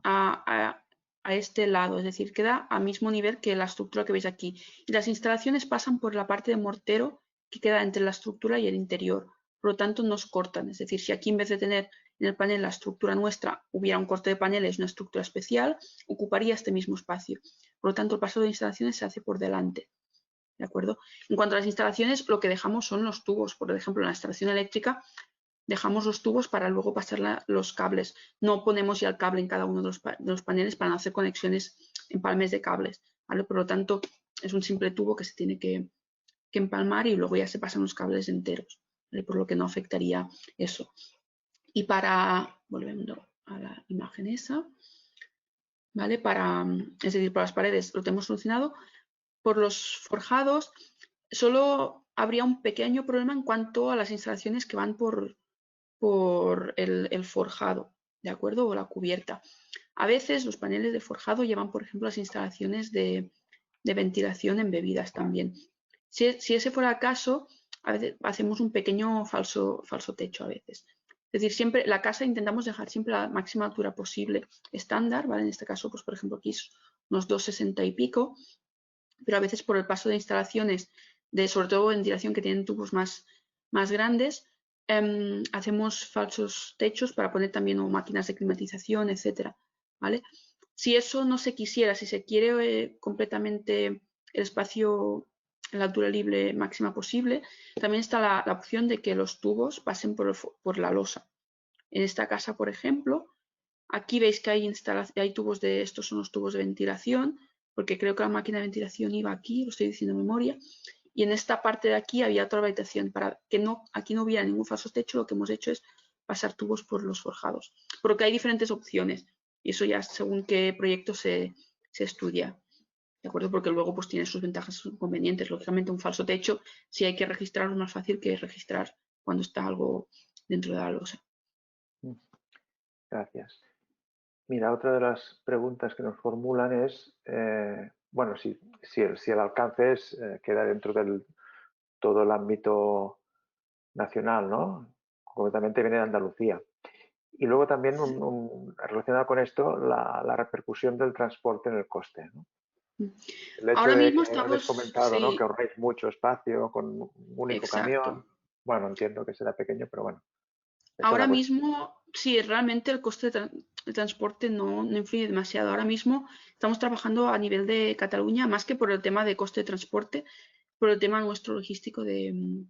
[SPEAKER 2] a este lado, es decir, queda al mismo nivel que la estructura que veis aquí. Y las instalaciones pasan por la parte de mortero que queda entre la estructura y el interior. Por lo tanto, nos cortan. Es decir, si aquí en vez de tener en el panel la estructura nuestra, hubiera un corte de paneles, una estructura especial, ocuparía este mismo espacio. Por lo tanto, el paso de instalaciones se hace por delante. ¿De acuerdo? En cuanto a las instalaciones, lo que dejamos son los tubos. Por ejemplo, en la instalación eléctrica dejamos los tubos para luego pasar los cables. No ponemos ya el cable en cada uno de los paneles para no hacer conexiones, empalmes de cables. ¿Vale? Por lo tanto, es un simple tubo que se tiene que empalmar y luego ya se pasan los cables enteros. ¿Vale? Por lo que no afectaría eso. Y volviendo a la imagen esa, ¿vale? Es decir, para las paredes lo tenemos solucionado. Por los forjados, solo habría un pequeño problema en cuanto a las instalaciones que van por el forjado, ¿de acuerdo? O la cubierta. A veces los paneles de forjado llevan, por ejemplo, las instalaciones de ventilación embebidas también. Si ese fuera el caso, a veces hacemos un pequeño falso techo a veces. Es decir, siempre la casa intentamos dejar siempre la máxima altura posible estándar, ¿vale? En este caso, pues por ejemplo, aquí es unos 2,60 y pico, pero a veces por el paso de instalaciones, sobre todo ventilación que tienen tubos más grandes, hacemos falsos techos para poner también máquinas de climatización, etcétera, ¿vale? Si eso no se quisiera, si se quiere completamente el espacio en la altura libre máxima posible, también está la opción de que los tubos pasen por la losa. En esta casa, por ejemplo, aquí veis que hay tubos estos son los tubos de ventilación, porque creo que la máquina de ventilación iba aquí, lo estoy diciendo de memoria, y en esta parte de aquí había otra habitación. Para que aquí no hubiera ningún falso techo, lo que hemos hecho es pasar tubos por los forjados. Porque hay diferentes opciones, y eso ya según qué proyecto se estudia. ¿De acuerdo? Porque luego pues tiene sus ventajas y sus inconvenientes. Lógicamente un falso techo, si hay que registrarlo, es más fácil que registrar cuando está algo dentro de la losa.
[SPEAKER 1] Gracias. Mira, otra de las preguntas que nos formulan es, bueno, si el alcance queda dentro del todo el ámbito nacional, ¿no? Concretamente viene de Andalucía. Y luego también, relacionado con esto, la repercusión del transporte en el coste, ¿no? El hecho
[SPEAKER 2] Ahora
[SPEAKER 1] de
[SPEAKER 2] mismo
[SPEAKER 1] que habéis
[SPEAKER 2] estamos,
[SPEAKER 1] comentado, ¿no?,
[SPEAKER 2] sí,
[SPEAKER 1] que ahorráis mucho espacio con un único camión.
[SPEAKER 2] exacto.
[SPEAKER 1] Bueno, entiendo que será pequeño, pero bueno. Esa es
[SPEAKER 2] Ahora
[SPEAKER 1] la cuestión.
[SPEAKER 2] mismo, sí, realmente el coste de transporte no influye demasiado. Ahora mismo estamos trabajando a nivel de Cataluña, más que por el tema de coste de transporte, por el tema nuestro logístico de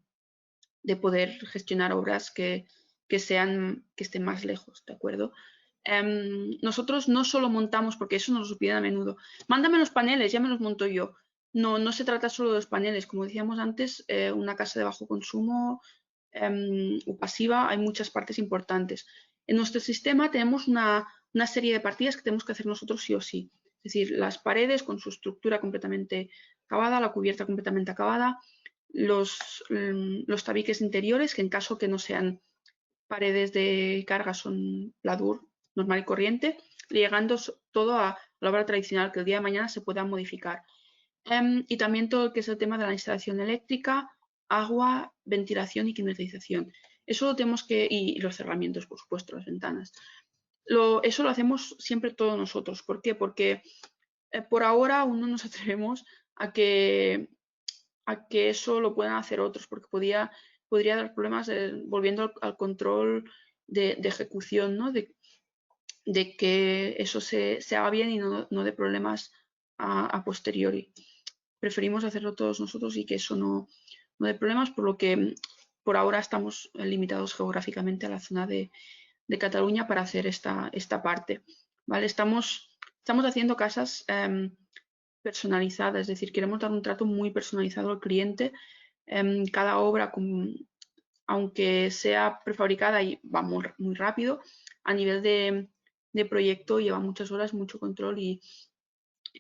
[SPEAKER 2] poder gestionar obras que estén más lejos, ¿de acuerdo? Nosotros no solo montamos, porque eso nos lo piden a menudo, mándame los paneles, ya me los monto yo. No se trata solo de los paneles, como decíamos antes, una casa de bajo consumo o pasiva, hay muchas partes importantes. En nuestro sistema tenemos una serie de partidas que tenemos que hacer nosotros sí o sí. Es decir, las paredes con su estructura completamente acabada, la cubierta completamente acabada, los tabiques interiores, que en caso que no sean paredes de carga son pladur normal y corriente, llegando todo a la obra tradicional, que el día de mañana se pueda modificar. Y también todo lo que es el tema de la instalación eléctrica, agua, ventilación y climatización. Eso lo tenemos que, y los cerramientos, por supuesto, las ventanas. Eso lo hacemos siempre todos nosotros. ¿Por qué? Porque por ahora aún no nos atrevemos a que eso lo puedan hacer otros, porque podría dar problemas volviendo al control de ejecución, ¿no? De que eso se haga bien y no de problemas a posteriori. Preferimos hacerlo todos nosotros y que eso no dé problemas, por lo que por ahora estamos limitados geográficamente a la zona de Cataluña para hacer esta parte. ¿Vale? Estamos haciendo casas personalizadas, es decir, queremos dar un trato muy personalizado al cliente. Cada obra, aunque sea prefabricada y va muy rápido, a nivel de proyecto lleva muchas horas, mucho control y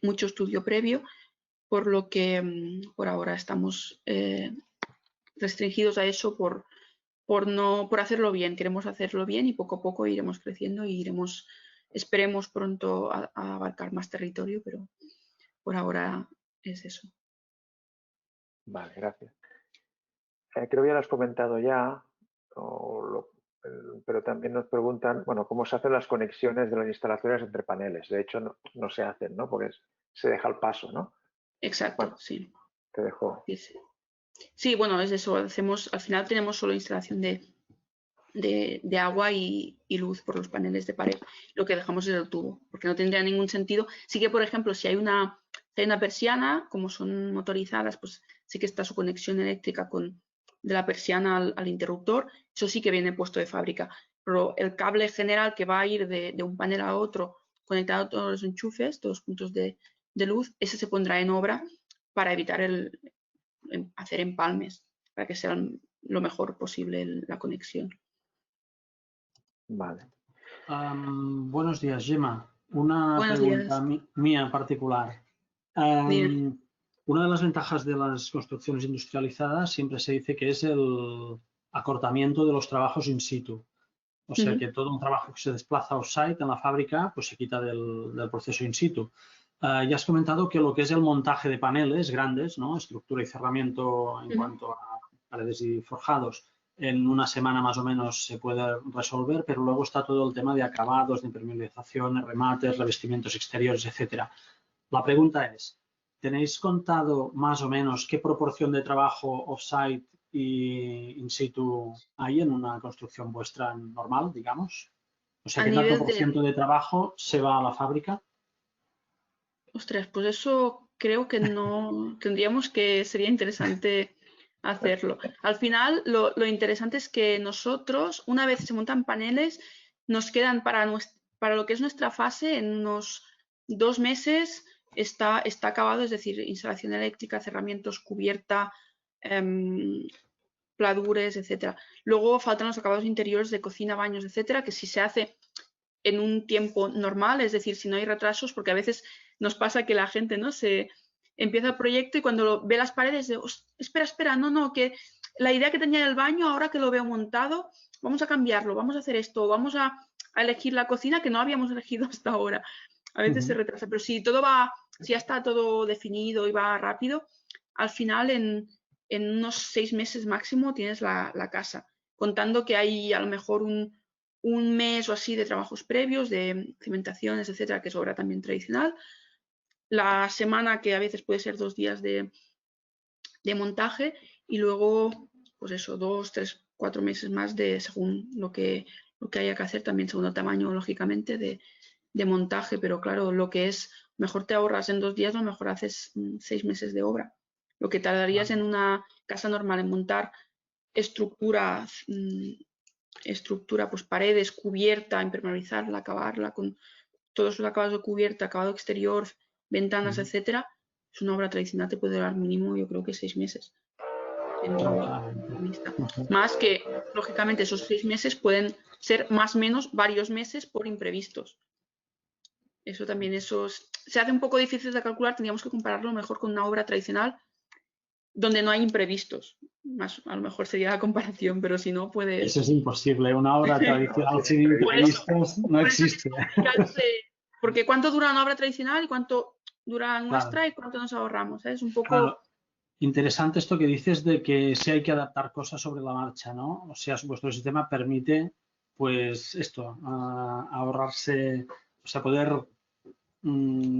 [SPEAKER 2] mucho estudio previo, por lo que por ahora estamos restringidos a eso por hacerlo bien. Queremos hacerlo bien y poco a poco iremos creciendo y esperemos pronto a abarcar más territorio, pero por ahora es eso.
[SPEAKER 1] Vale, gracias. Creo que ya lo has comentado ya, pero también nos preguntan, bueno, cómo se hacen las conexiones de las instalaciones entre paneles. De hecho, no se hacen, ¿no? Porque se deja el paso, ¿no?
[SPEAKER 2] Exacto,
[SPEAKER 1] bueno,
[SPEAKER 2] sí.
[SPEAKER 1] Te dejo.
[SPEAKER 2] Sí, bueno, es eso. Al final tenemos solo instalación de agua y luz por los paneles de pared. Lo que dejamos es el tubo, porque no tendría ningún sentido. Sí que, por ejemplo, si hay una persiana, como son motorizadas, pues sí que está su conexión eléctrica de la persiana al interruptor. Eso sí que viene puesto de fábrica. Pero el cable general que va a ir de un panel a otro, conectado a todos los enchufes, todos los puntos de luz, ese se pondrá en obra para evitar hacer empalmes, para que sea lo mejor posible la conexión.
[SPEAKER 1] Vale.
[SPEAKER 3] Buenos días, Gemma. Una pregunta mía en particular. Una de las ventajas de las construcciones industrializadas siempre se dice que es el acortamiento de los trabajos in situ. O sea, que todo un trabajo que se desplaza off-site en la fábrica pues se quita del proceso in situ. Ya has comentado que lo que es el montaje de paneles grandes, ¿no? Estructura y cerramiento en cuanto a paredes y forjados, en una semana más o menos se puede resolver, pero luego está todo el tema de acabados, de impermeabilización, remates, revestimientos exteriores, etcétera. La pregunta es, ¿tenéis contado más o menos qué proporción de trabajo off-site y in situ hay en una construcción vuestra normal, digamos? O sea, ¿qué tanto por ciento de trabajo se va a la fábrica?
[SPEAKER 2] Ostras, pues eso creo que no sería interesante hacerlo. Al final, lo interesante es que nosotros, una vez se montan paneles, nos quedan para lo que es nuestra fase, en unos 2 meses está acabado, es decir, instalación eléctrica, cerramientos, cubierta, pladures, etcétera. Luego faltan los acabados interiores de cocina, baños, etcétera, que si se hace en un tiempo normal, es decir, si no hay retrasos, porque a veces nos pasa que la gente no se empieza el proyecto y cuando ve las paredes, espera, no, que la idea que tenía del baño, ahora que lo veo montado, vamos a cambiarlo, vamos a hacer esto, vamos a elegir la cocina que no habíamos elegido hasta ahora. A veces se retrasa, pero si ya está todo definido y va rápido, al final en unos 6 meses máximo tienes la casa, contando que hay a lo mejor un mes o así de trabajos previos, de cimentaciones, etcétera, que es obra también tradicional. La semana, que a veces puede ser 2 días de montaje, y luego, pues eso, 2, 3, 4 meses más según lo que haya que hacer, también según el tamaño, lógicamente, de montaje. Pero claro, lo que es, mejor te ahorras en 2 días, lo mejor haces 6 meses de obra. Lo que tardarías en una casa normal en montar estructura, pues paredes, cubierta, impermeabilizarla, acabarla con todos los acabados de cubierta, acabado exterior, ventanas, etcétera, es una obra tradicional, te puede durar mínimo, yo creo que 6 meses. Más que, lógicamente, esos 6 meses pueden ser más o menos varios meses por imprevistos. Eso también, se hace un poco difícil de calcular, tendríamos que compararlo mejor con una obra tradicional donde no hay imprevistos. A lo mejor sería la comparación, pero si no, puede...
[SPEAKER 3] Eso es imposible. Una obra tradicional sin imprevistos no existe.
[SPEAKER 2] Porque cuánto dura una obra tradicional y cuánto dura nuestra y cuánto nos ahorramos. Es un poco...
[SPEAKER 3] Claro. Interesante esto que dices de que sí hay que adaptar cosas sobre la marcha, ¿no? O sea, vuestro sistema permite, pues, esto, ahorrarse, o sea, poder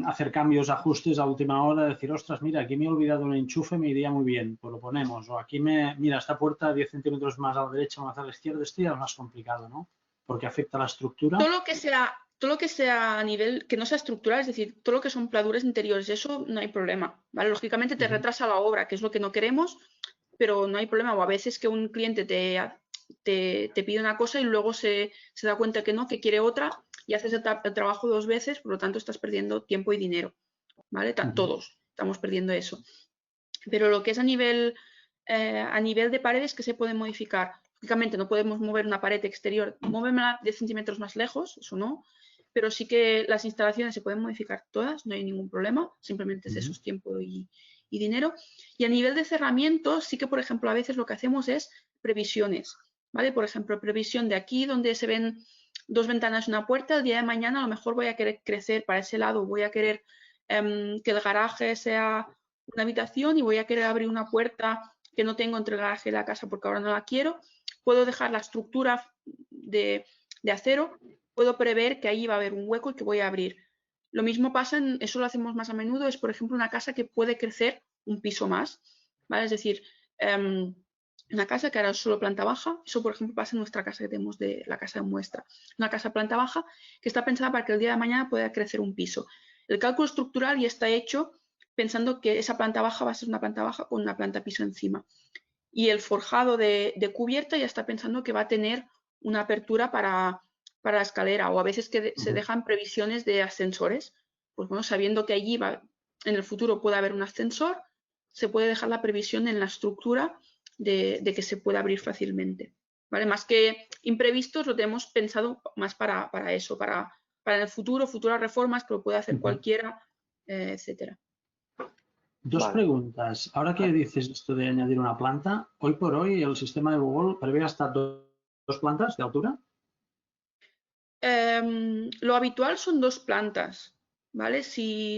[SPEAKER 3] hacer cambios, ajustes a última hora, decir, ostras, mira, aquí me he olvidado un enchufe, me iría muy bien, pues lo ponemos. O aquí mira, esta puerta 10 centímetros más a la derecha o más a la izquierda, esto ya es más complicado, ¿no? Porque afecta a la estructura.
[SPEAKER 2] Todo lo que sea a nivel, que no sea estructural, es decir, todo lo que son pladuras interiores, eso no hay problema, ¿vale? Lógicamente te retrasa la obra, que es lo que no queremos, pero no hay problema. O a veces que un cliente te pide una cosa y luego se da cuenta que no, que quiere otra, y haces el trabajo 2 veces, por lo tanto estás perdiendo tiempo y dinero, ¿vale? Todos estamos perdiendo eso. Pero lo que es a nivel de paredes, que se puede modificar. Lógicamente no podemos mover una pared exterior, móvemela 10 centímetros más lejos, eso no, pero sí que las instalaciones se pueden modificar todas, no hay ningún problema, simplemente es eso, es tiempo y dinero. Y a nivel de cerramientos, sí que, por ejemplo, a veces lo que hacemos es previsiones, ¿vale? Por ejemplo, previsión de aquí donde se ven 2 ventanas y una puerta, el día de mañana a lo mejor voy a querer crecer para ese lado, voy a querer que el garaje sea una habitación y voy a querer abrir una puerta que no tengo entre el garaje y la casa porque ahora no la quiero. Puedo dejar la estructura de acero, puedo prever que ahí va a haber un hueco y que voy a abrir. Lo mismo pasa, eso lo hacemos más a menudo, es por ejemplo una casa que puede crecer un piso más, ¿vale? Es decir, una casa que ahora es solo planta baja, eso por ejemplo pasa en nuestra casa que tenemos de la casa de muestra, una casa planta baja que está pensada para que el día de mañana pueda crecer un piso. El cálculo estructural ya está hecho pensando que esa planta baja va a ser una planta baja con una planta piso encima. Y el forjado de cubierta ya está pensando que va a tener una apertura para la escalera, o a veces que se dejan previsiones de ascensores. Pues bueno, sabiendo que allí en el futuro puede haber un ascensor, se puede dejar la previsión en la estructura de que se pueda abrir fácilmente. ¿Vale? Más que imprevistos, lo tenemos pensado más para eso, para el futuro, futuras reformas que lo puede hacer cualquiera, etcétera.
[SPEAKER 3] Dos preguntas. Ahora que dices esto de añadir una planta, hoy por hoy el sistema de Google prevé hasta 2 plantas de altura.
[SPEAKER 2] Lo habitual son 2 plantas, ¿vale?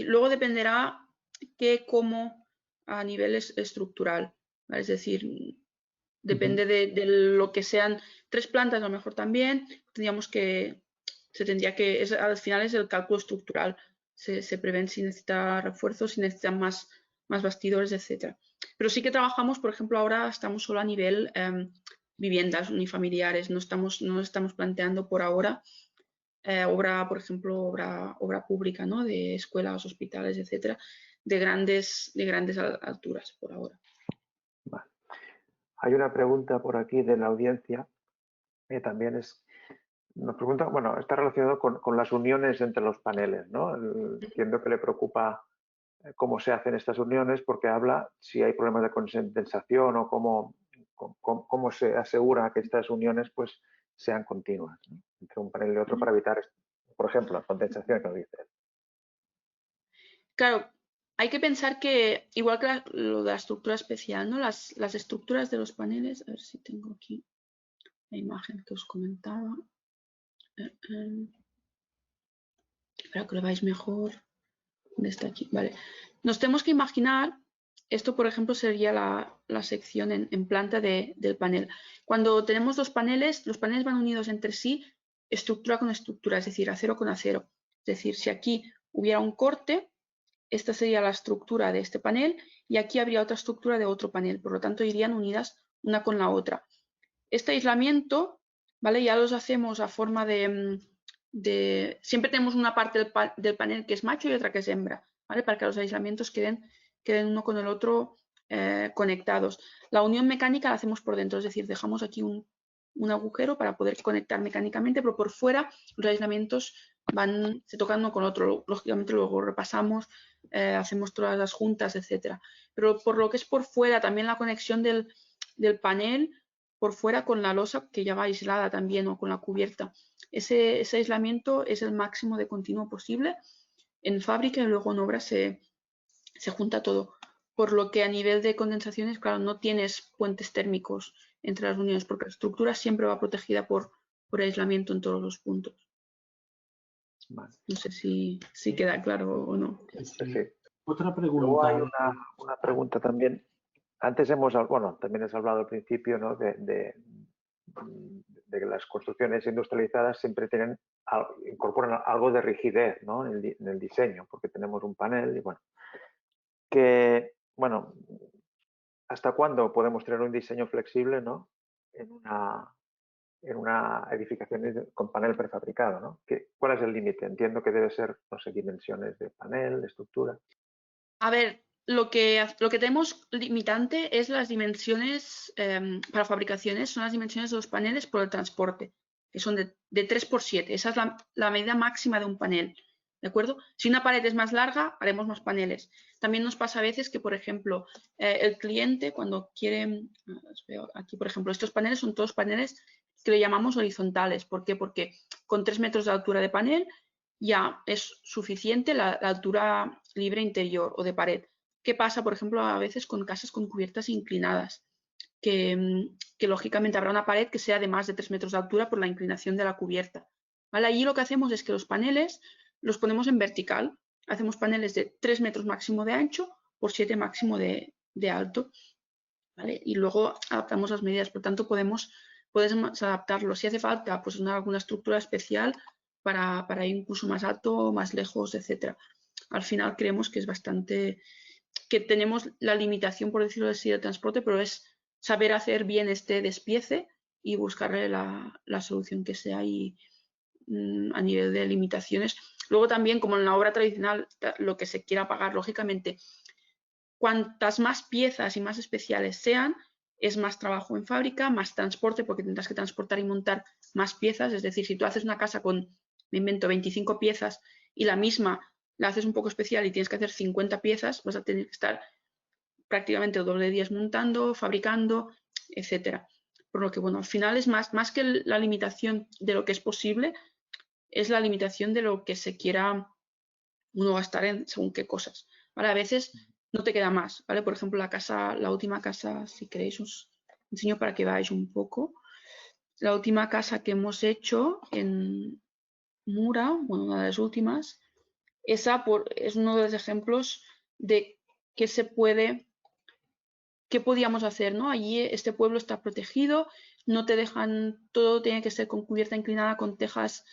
[SPEAKER 2] Luego dependerá cómo a nivel estructural, ¿vale? Es decir, depende de lo que sean 3 plantas, a lo mejor también tendríamos que, al final es el cálculo estructural, se prevén si necesita refuerzos, si necesitan más bastidores, etcétera. Pero sí que trabajamos, por ejemplo, ahora estamos solo a nivel viviendas unifamiliares, no estamos planteando por ahora obra, por ejemplo, obra pública, ¿no? De escuelas, hospitales, etcétera, de grandes alturas por ahora.
[SPEAKER 1] Vale. Hay una pregunta por aquí de la audiencia que también nos pregunta, bueno, está relacionado con las uniones entre los paneles, ¿no? Entiendo que le preocupa cómo se hacen estas uniones porque habla si hay problemas de condensación o cómo se asegura que estas uniones pues sean continuas, ¿no? Entre un panel y otro para evitar, por ejemplo, la condensación que nos dice.
[SPEAKER 2] Claro, hay que pensar que, igual que lo de la estructura especial, ¿no? Las estructuras de los paneles, a ver si tengo aquí la imagen que os comentaba. Para que lo veáis mejor. ¿Dónde está aquí? Vale. Nos tenemos que imaginar, esto por ejemplo sería la sección en planta del panel. Cuando tenemos los paneles van unidos entre sí, estructura con estructura, es decir, acero con acero. Es decir, si aquí hubiera un corte, esta sería la estructura de este panel y aquí habría otra estructura de otro panel. Por lo tanto, irían unidas una con la otra. Este aislamiento, ¿vale? Ya los hacemos a forma siempre tenemos una parte del panel que es macho y otra que es hembra, ¿vale? Para que los aislamientos queden uno con el otro conectados. La unión mecánica la hacemos por dentro, es decir, dejamos aquí un agujero para poder conectar mecánicamente, pero por fuera los aislamientos se tocan uno con otro. Lógicamente luego repasamos, hacemos todas las juntas, etcétera. Pero por lo que es por fuera, también la conexión del panel por fuera con la losa que ya va aislada también o con la cubierta. Ese aislamiento es el máximo de continuo posible en fábrica y luego en obra se junta todo. Por lo que a nivel de condensaciones, claro, no tienes puentes térmicos entre las uniones porque la estructura siempre va protegida por aislamiento en todos los puntos.
[SPEAKER 1] Vale.
[SPEAKER 2] No sé si queda claro o no.
[SPEAKER 1] Perfecto.
[SPEAKER 3] Otra pregunta.
[SPEAKER 1] Luego hay una pregunta también. Antes también has hablado al principio, ¿no? de que las construcciones industrializadas siempre incorporan algo de rigidez, ¿no? en el diseño, porque tenemos un panel y ¿hasta cuándo podemos tener un diseño flexible, ¿no? en una edificación con panel prefabricado, ¿no? ¿Cuál es el límite? Entiendo que debe ser, no sé, dimensiones de panel, de estructura.
[SPEAKER 2] A ver, lo que tenemos limitante es las dimensiones para fabricaciones, son las dimensiones de los paneles por el transporte, que son de 3×7. Esa es la medida máxima de un panel, ¿de acuerdo? Si una pared es más larga, haremos más paneles. También nos pasa a veces que, por ejemplo, el cliente cuando quiere, os veo aquí, por ejemplo, estos paneles son todos paneles que le llamamos horizontales. ¿Por qué? Porque con 3 metros de altura de panel ya es suficiente la altura libre interior o de pared. ¿Qué pasa, por ejemplo, a veces con casas con cubiertas inclinadas? Que lógicamente habrá una pared que sea de más de 3 metros de altura por la inclinación de la cubierta. ¿Vale? Allí lo que hacemos es que los paneles los ponemos en vertical. Hacemos paneles de 3 metros máximo de ancho por 7 máximo de alto. ¿Vale? Y luego adaptamos las medidas. Por tanto, podemos adaptarlo. Si hace falta pues alguna estructura especial para ir incluso más alto, más lejos, etcétera. Al final creemos que es bastante, que tenemos la limitación, por decirlo así, del transporte, pero es saber hacer bien este despiece y buscarle la solución que sea y a nivel de limitaciones. Luego también, como en la obra tradicional, lo que se quiera pagar, lógicamente, cuantas más piezas y más especiales sean, es más trabajo en fábrica, más transporte, porque tendrás que transportar y montar más piezas. Es decir, si tú haces una casa con, me invento, 25 piezas y la misma la haces un poco especial y tienes que hacer 50 piezas, vas a tener que estar prácticamente doble de días montando, fabricando, etcétera. Por lo que, bueno, al final es más que la limitación de lo que es posible, es la limitación de lo que se quiera uno gastar en según qué cosas. ¿Vale? A veces no te queda más, ¿vale? Por ejemplo, la última casa, si queréis, os enseño para que veáis un poco. La última casa que hemos hecho en Mura, bueno, una de las últimas, esa es uno de los ejemplos de qué podíamos hacer, ¿no? Allí este pueblo está protegido, no te dejan, todo tiene que ser con cubierta inclinada, con tejas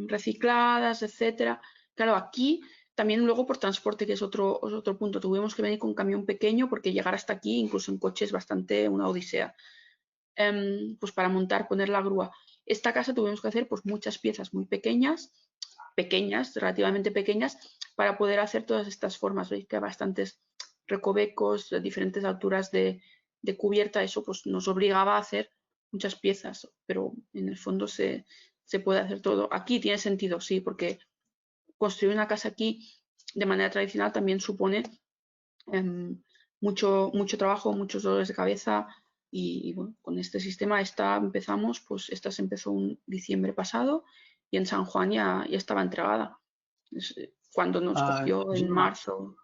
[SPEAKER 2] recicladas, etcétera. Claro, aquí también luego por transporte, que es otro punto, tuvimos que venir con un camión pequeño porque llegar hasta aquí, incluso en coche, es bastante una odisea. Pues para montar, poner la grúa. Esta casa tuvimos que hacer pues muchas piezas muy pequeñas, relativamente pequeñas, para poder hacer todas estas formas. Veis que hay bastantes recovecos, diferentes alturas de cubierta, eso pues nos obligaba a hacer muchas piezas, pero en el fondo se puede hacer todo. Aquí tiene sentido, sí, porque construir una casa aquí de manera tradicional también supone mucho trabajo, muchos dolores de cabeza y bueno, con este sistema empezamos, pues esta se empezó en diciembre pasado y en San Juan ya estaba entregada. Cuando nos cogió en marzo.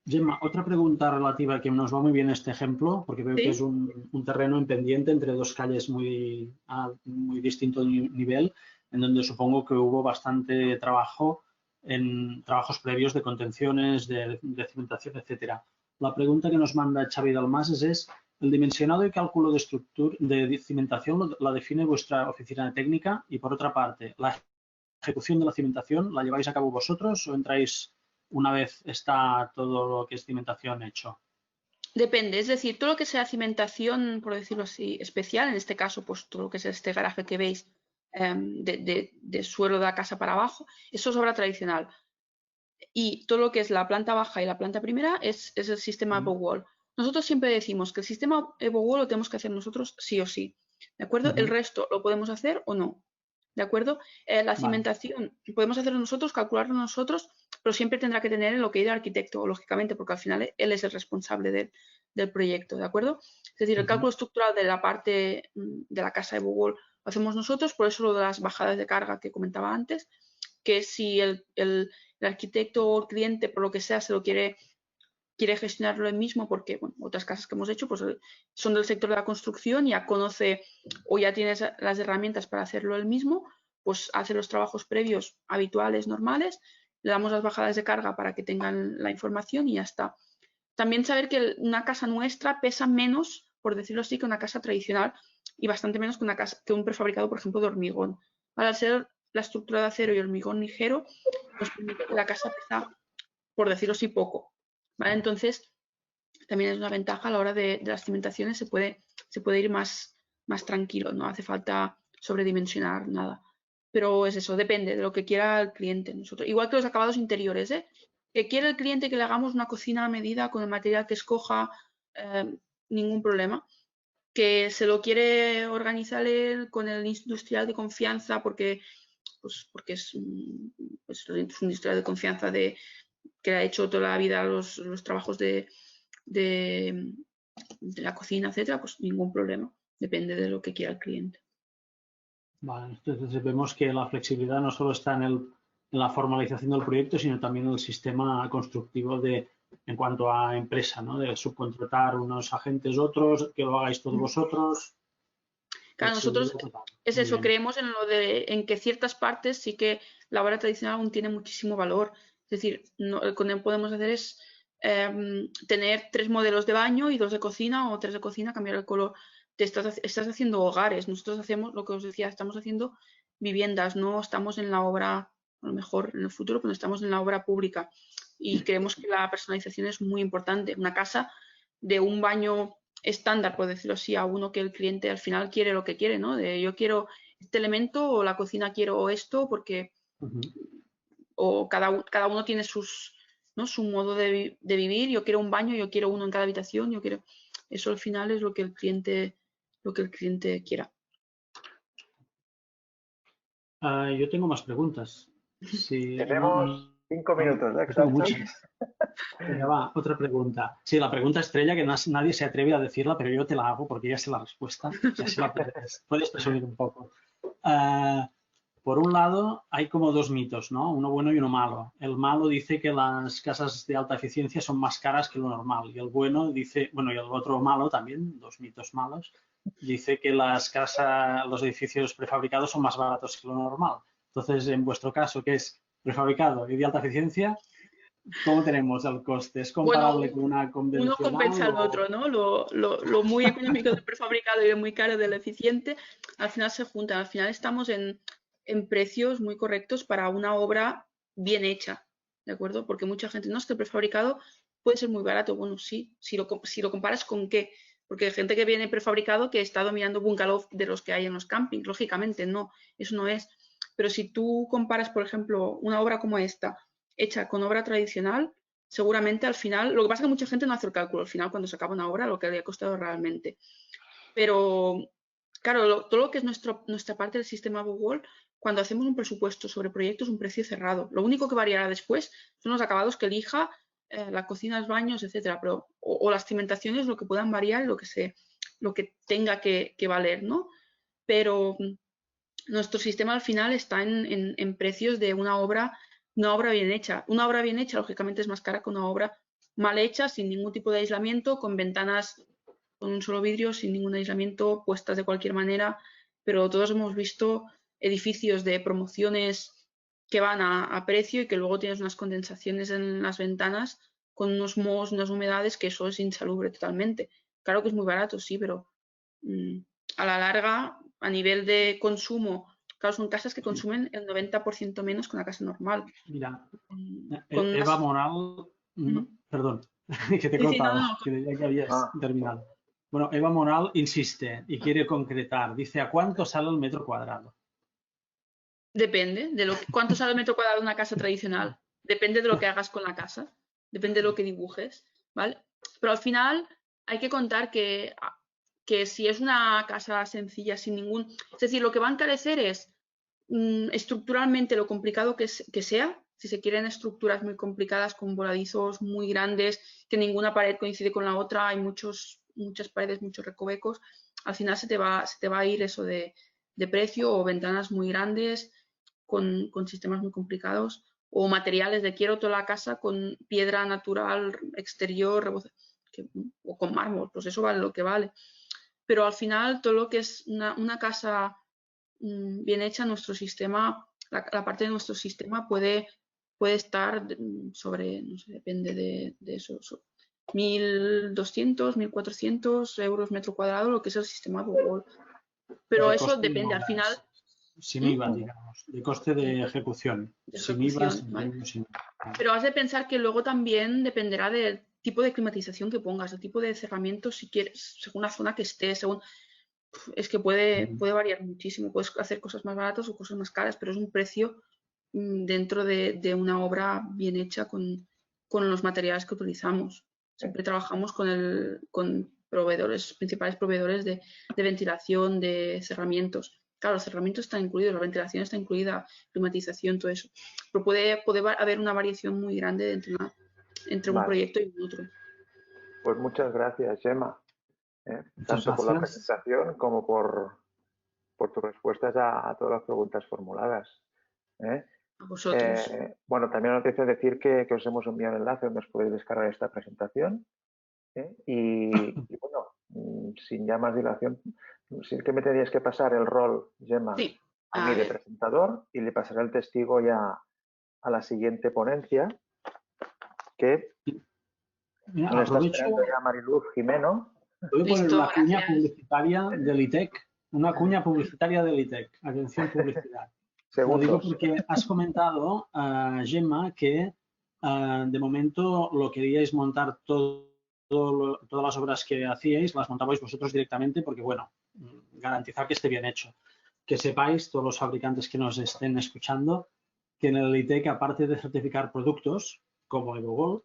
[SPEAKER 3] Gemma, otra pregunta relativa que nos va muy bien este ejemplo, porque veo que es un terreno en pendiente entre dos calles muy distinto nivel, en donde supongo que hubo bastante trabajo en trabajos previos de contenciones, de cimentación, etcétera. La pregunta que nos manda Xavi Dalmas es ¿el dimensionado y cálculo de cimentación la define vuestra oficina técnica? Y por otra parte, ¿la ejecución de la cimentación la lleváis a cabo vosotros o entráis una vez está todo lo que es cimentación hecho?
[SPEAKER 2] Depende, es decir, todo lo que sea cimentación, por decirlo así, especial, en este caso, pues todo lo que es este garaje que veis de suelo de la casa para abajo, eso es obra tradicional. Y todo lo que es la planta baja y la planta primera es el sistema EvoWall. Nosotros siempre decimos que el sistema EvoWall lo tenemos que hacer nosotros sí o sí, ¿de acuerdo? El resto lo podemos hacer o no, ¿de acuerdo? La cimentación podemos hacerlo nosotros, calcularlo nosotros, pero siempre tendrá que tener el ok del arquitecto, lógicamente, porque al final él es el responsable del proyecto, ¿de acuerdo? Es decir, el cálculo estructural de la parte de la casa EvoWall lo hacemos nosotros, por eso lo de las bajadas de carga que comentaba antes, que si el arquitecto o el cliente, por lo que sea, se lo quiere gestionarlo él mismo, porque bueno, otras casas que hemos hecho pues, son del sector de la construcción, ya conoce o ya tienes las herramientas para hacerlo él mismo, pues hace los trabajos previos habituales, normales, le damos las bajadas de carga para que tengan la información y ya está. También saber que una casa nuestra pesa menos, por decirlo así, que una casa tradicional y bastante menos que un prefabricado, por ejemplo, de hormigón. Al ser la estructura de acero y hormigón ligero, nos permite que la casa pesa, por decirlo así, poco, ¿vale? Entonces, también es una ventaja a la hora de las cimentaciones, se puede ir más tranquilo, no hace falta sobredimensionar nada. Pero es eso, depende de lo que quiera el cliente. Igual que los acabados interiores, que quiere el cliente que le hagamos una cocina a medida con el material que escoja, ningún problema. Que se lo quiere organizar él con el industrial de confianza porque es un industrial de confianza que ha hecho toda la vida los trabajos de la cocina, etcétera, pues ningún problema. Depende de lo que quiera el cliente.
[SPEAKER 3] Vale, entonces vemos que la flexibilidad no solo está en la formalización del proyecto, sino también en el sistema constructivo en cuanto a empresa, ¿no? De subcontratar unos agentes otros, que lo hagáis todos vosotros.
[SPEAKER 2] Claro, nosotros es eso, creemos en que ciertas partes sí que la obra tradicional aún tiene muchísimo valor. Es decir, lo que podemos hacer es tener 3 modelos de baño y 2 de cocina o 3 de cocina, cambiar el color. Estás haciendo hogares, nosotros hacemos lo que os decía, estamos haciendo viviendas, no estamos en la obra, a lo mejor en el futuro, pero estamos en la obra pública y creemos que la personalización es muy importante. Una casa de un baño estándar, por decirlo así, a uno que el cliente al final quiere lo que quiere, ¿no? De yo quiero este elemento o la cocina quiero esto porque o cada uno tiene su modo de vivir. Yo quiero un baño, yo quiero uno en cada habitación, yo quiero eso al final es lo que el cliente quiera.
[SPEAKER 3] Yo tengo más preguntas. Si
[SPEAKER 1] tenemos 5 minutos, ¿eh?
[SPEAKER 3] Tengo muchas. Venga, va, otra pregunta. Sí, la pregunta estrella que nadie se atreve a decirla, pero yo te la hago porque ya sé la respuesta. Ya sé la puedes presumir un poco. Por un lado, hay como 2 mitos, ¿no? Uno bueno y uno malo. El malo dice que las casas de alta eficiencia son más caras que lo normal. Y el bueno dice, bueno, y el otro malo también, 2 mitos malos, dice que los edificios prefabricados son más baratos que lo normal. Entonces, en vuestro caso, que es prefabricado y de alta eficiencia, ¿cómo tenemos el coste? ¿Es comparable con una convencional?
[SPEAKER 2] Uno compensa al otro, ¿no? Lo muy económico del prefabricado y lo muy caro del eficiente, al final se juntan. Al final estamos en precios muy correctos para una obra bien hecha, ¿de acuerdo? Porque mucha gente, no, es que el prefabricado puede ser muy barato. Bueno, sí, si lo comparas con qué. Porque hay gente que viene prefabricado que está dominando bungalow de los que hay en los campings. Lógicamente, no, eso no es. Pero si tú comparas, por ejemplo, una obra como esta, hecha con obra tradicional, seguramente al final, lo que pasa es que mucha gente no hace el cálculo al final cuando se acaba una obra, lo que le ha costado realmente. Pero, claro, todo lo que es nuestra parte del sistema Google, cuando hacemos un presupuesto sobre proyectos, un precio cerrado. Lo único que variará después son los acabados que elija, la cocina, los baños, etcétera, pero, o las cimentaciones, lo que puedan variar, lo que tenga que valer, ¿no? Pero nuestro sistema al final está en precios de una obra bien hecha. Una obra bien hecha, lógicamente, es más cara que una obra mal hecha, sin ningún tipo de aislamiento, con ventanas con un solo vidrio, sin ningún aislamiento, puestas de cualquier manera. Pero todos hemos visto edificios de promociones que van a precio y que luego tienes unas condensaciones en las ventanas con unos mohos, unas humedades, que eso es insalubre totalmente. Claro que es muy barato, sí, pero a la larga, a nivel de consumo, claro, son casas que consumen el 90% menos que una casa normal.
[SPEAKER 3] Mira, Eva Moral, perdón, que te he cortado, que decía que habías terminado. Bueno, Eva Moral insiste y quiere concretar. Dice, ¿a cuánto sale el metro cuadrado?
[SPEAKER 2] Depende de cuánto sale el metro cuadrado de una casa tradicional. Depende de lo que hagas con la casa. Depende de lo que dibujes, ¿vale? Pero al final hay que contar que si es una casa sencilla, sin ningún... Es decir, lo que va a encarecer es estructuralmente lo complicado que sea. Si se quieren estructuras muy complicadas con voladizos muy grandes, que ninguna pared coincide con la otra, hay muchas paredes, muchos recovecos, al final se te va a ir eso de precio, o ventanas muy grandes con sistemas muy complicados, o materiales de quiero toda la casa con piedra natural exterior o con mármol, pues eso vale lo que vale. Pero al final todo lo que es una casa bien hecha, nuestro sistema, la parte de nuestro sistema puede estar sobre, no sé, depende de eso, 1.200, 1.400 euros metro cuadrado, lo que es el sistema Google. Pero eso depende, al final...
[SPEAKER 3] Sin IVA, digamos, de coste de ejecución. Sin IVA, sin IVA.
[SPEAKER 2] Pero has de pensar que luego también dependerá del tipo de climatización que pongas, el tipo de cerramiento, si quieres, según la zona que estés, según... Es que puede variar muchísimo. Puedes hacer cosas más baratas o cosas más caras, pero es un precio dentro de una obra bien hecha con los materiales que utilizamos. Siempre trabajamos con principales proveedores de ventilación, de cerramientos. Claro, los cerramientos están incluidos, la ventilación está incluida, climatización, todo eso. Pero puede haber una variación muy grande entre un proyecto y otro.
[SPEAKER 1] Pues muchas gracias, Gemma. Tanto por la presentación como por tus respuestas a todas las preguntas formuladas.
[SPEAKER 2] A vosotros.
[SPEAKER 1] Bueno, también os deseo decir que os hemos enviado un enlace donde os podéis descargar esta presentación. Y bueno, sin ya más dilación, sí que me tendrías que pasar el rol, Gemma, a mí de presentador, y le pasaré el testigo ya a la siguiente ponencia, que nos está esperando ya Mariluz Jimeno.
[SPEAKER 3] Voy a poner una cuña publicitaria del ITEC, una cuña publicitaria del ITEC. Atención, publicidad. Lo digo porque has comentado, Gemma, que de momento lo queríais montar todas las obras que hacíais, las montabais vosotros directamente porque, bueno, garantizar que esté bien hecho. Que sepáis, todos los fabricantes que nos estén escuchando, que en el ITEC, aparte de certificar productos como EvoGold,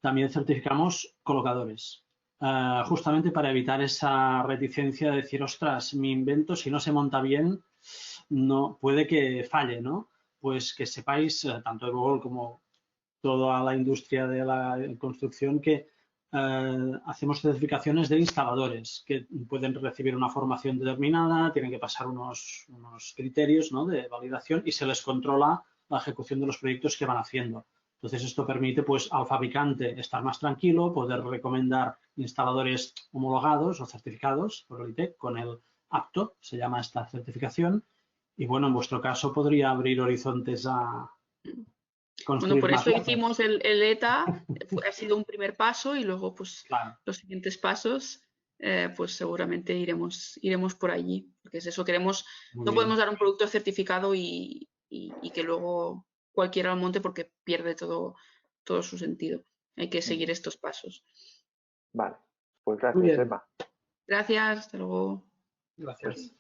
[SPEAKER 3] también certificamos colocadores. Justamente para evitar esa reticencia de decir, ostras, mi invento, si no se monta bien, no puede que falle, ¿no? Pues que sepáis, tanto EvoGold como toda la industria de la construcción, que hacemos certificaciones de instaladores que pueden recibir una formación determinada, tienen que pasar unos criterios, ¿no?, de validación y se les controla la ejecución de los proyectos que van haciendo. Entonces, esto permite pues, al fabricante estar más tranquilo, poder recomendar instaladores homologados o certificados por el ITEC con el apto, se llama esta certificación. Y bueno, en vuestro caso podría abrir horizontes a construir.
[SPEAKER 2] Bueno, por eso hicimos el ETA, ha sido un primer paso y luego pues los siguientes pasos pues seguramente iremos por allí, porque es eso, queremos, no podemos dar un producto certificado y que luego cualquiera lo monte porque pierde todo su sentido. Hay que seguir estos pasos.
[SPEAKER 1] Vale, pues gracias, Emma.
[SPEAKER 2] Gracias, hasta luego.
[SPEAKER 3] Gracias.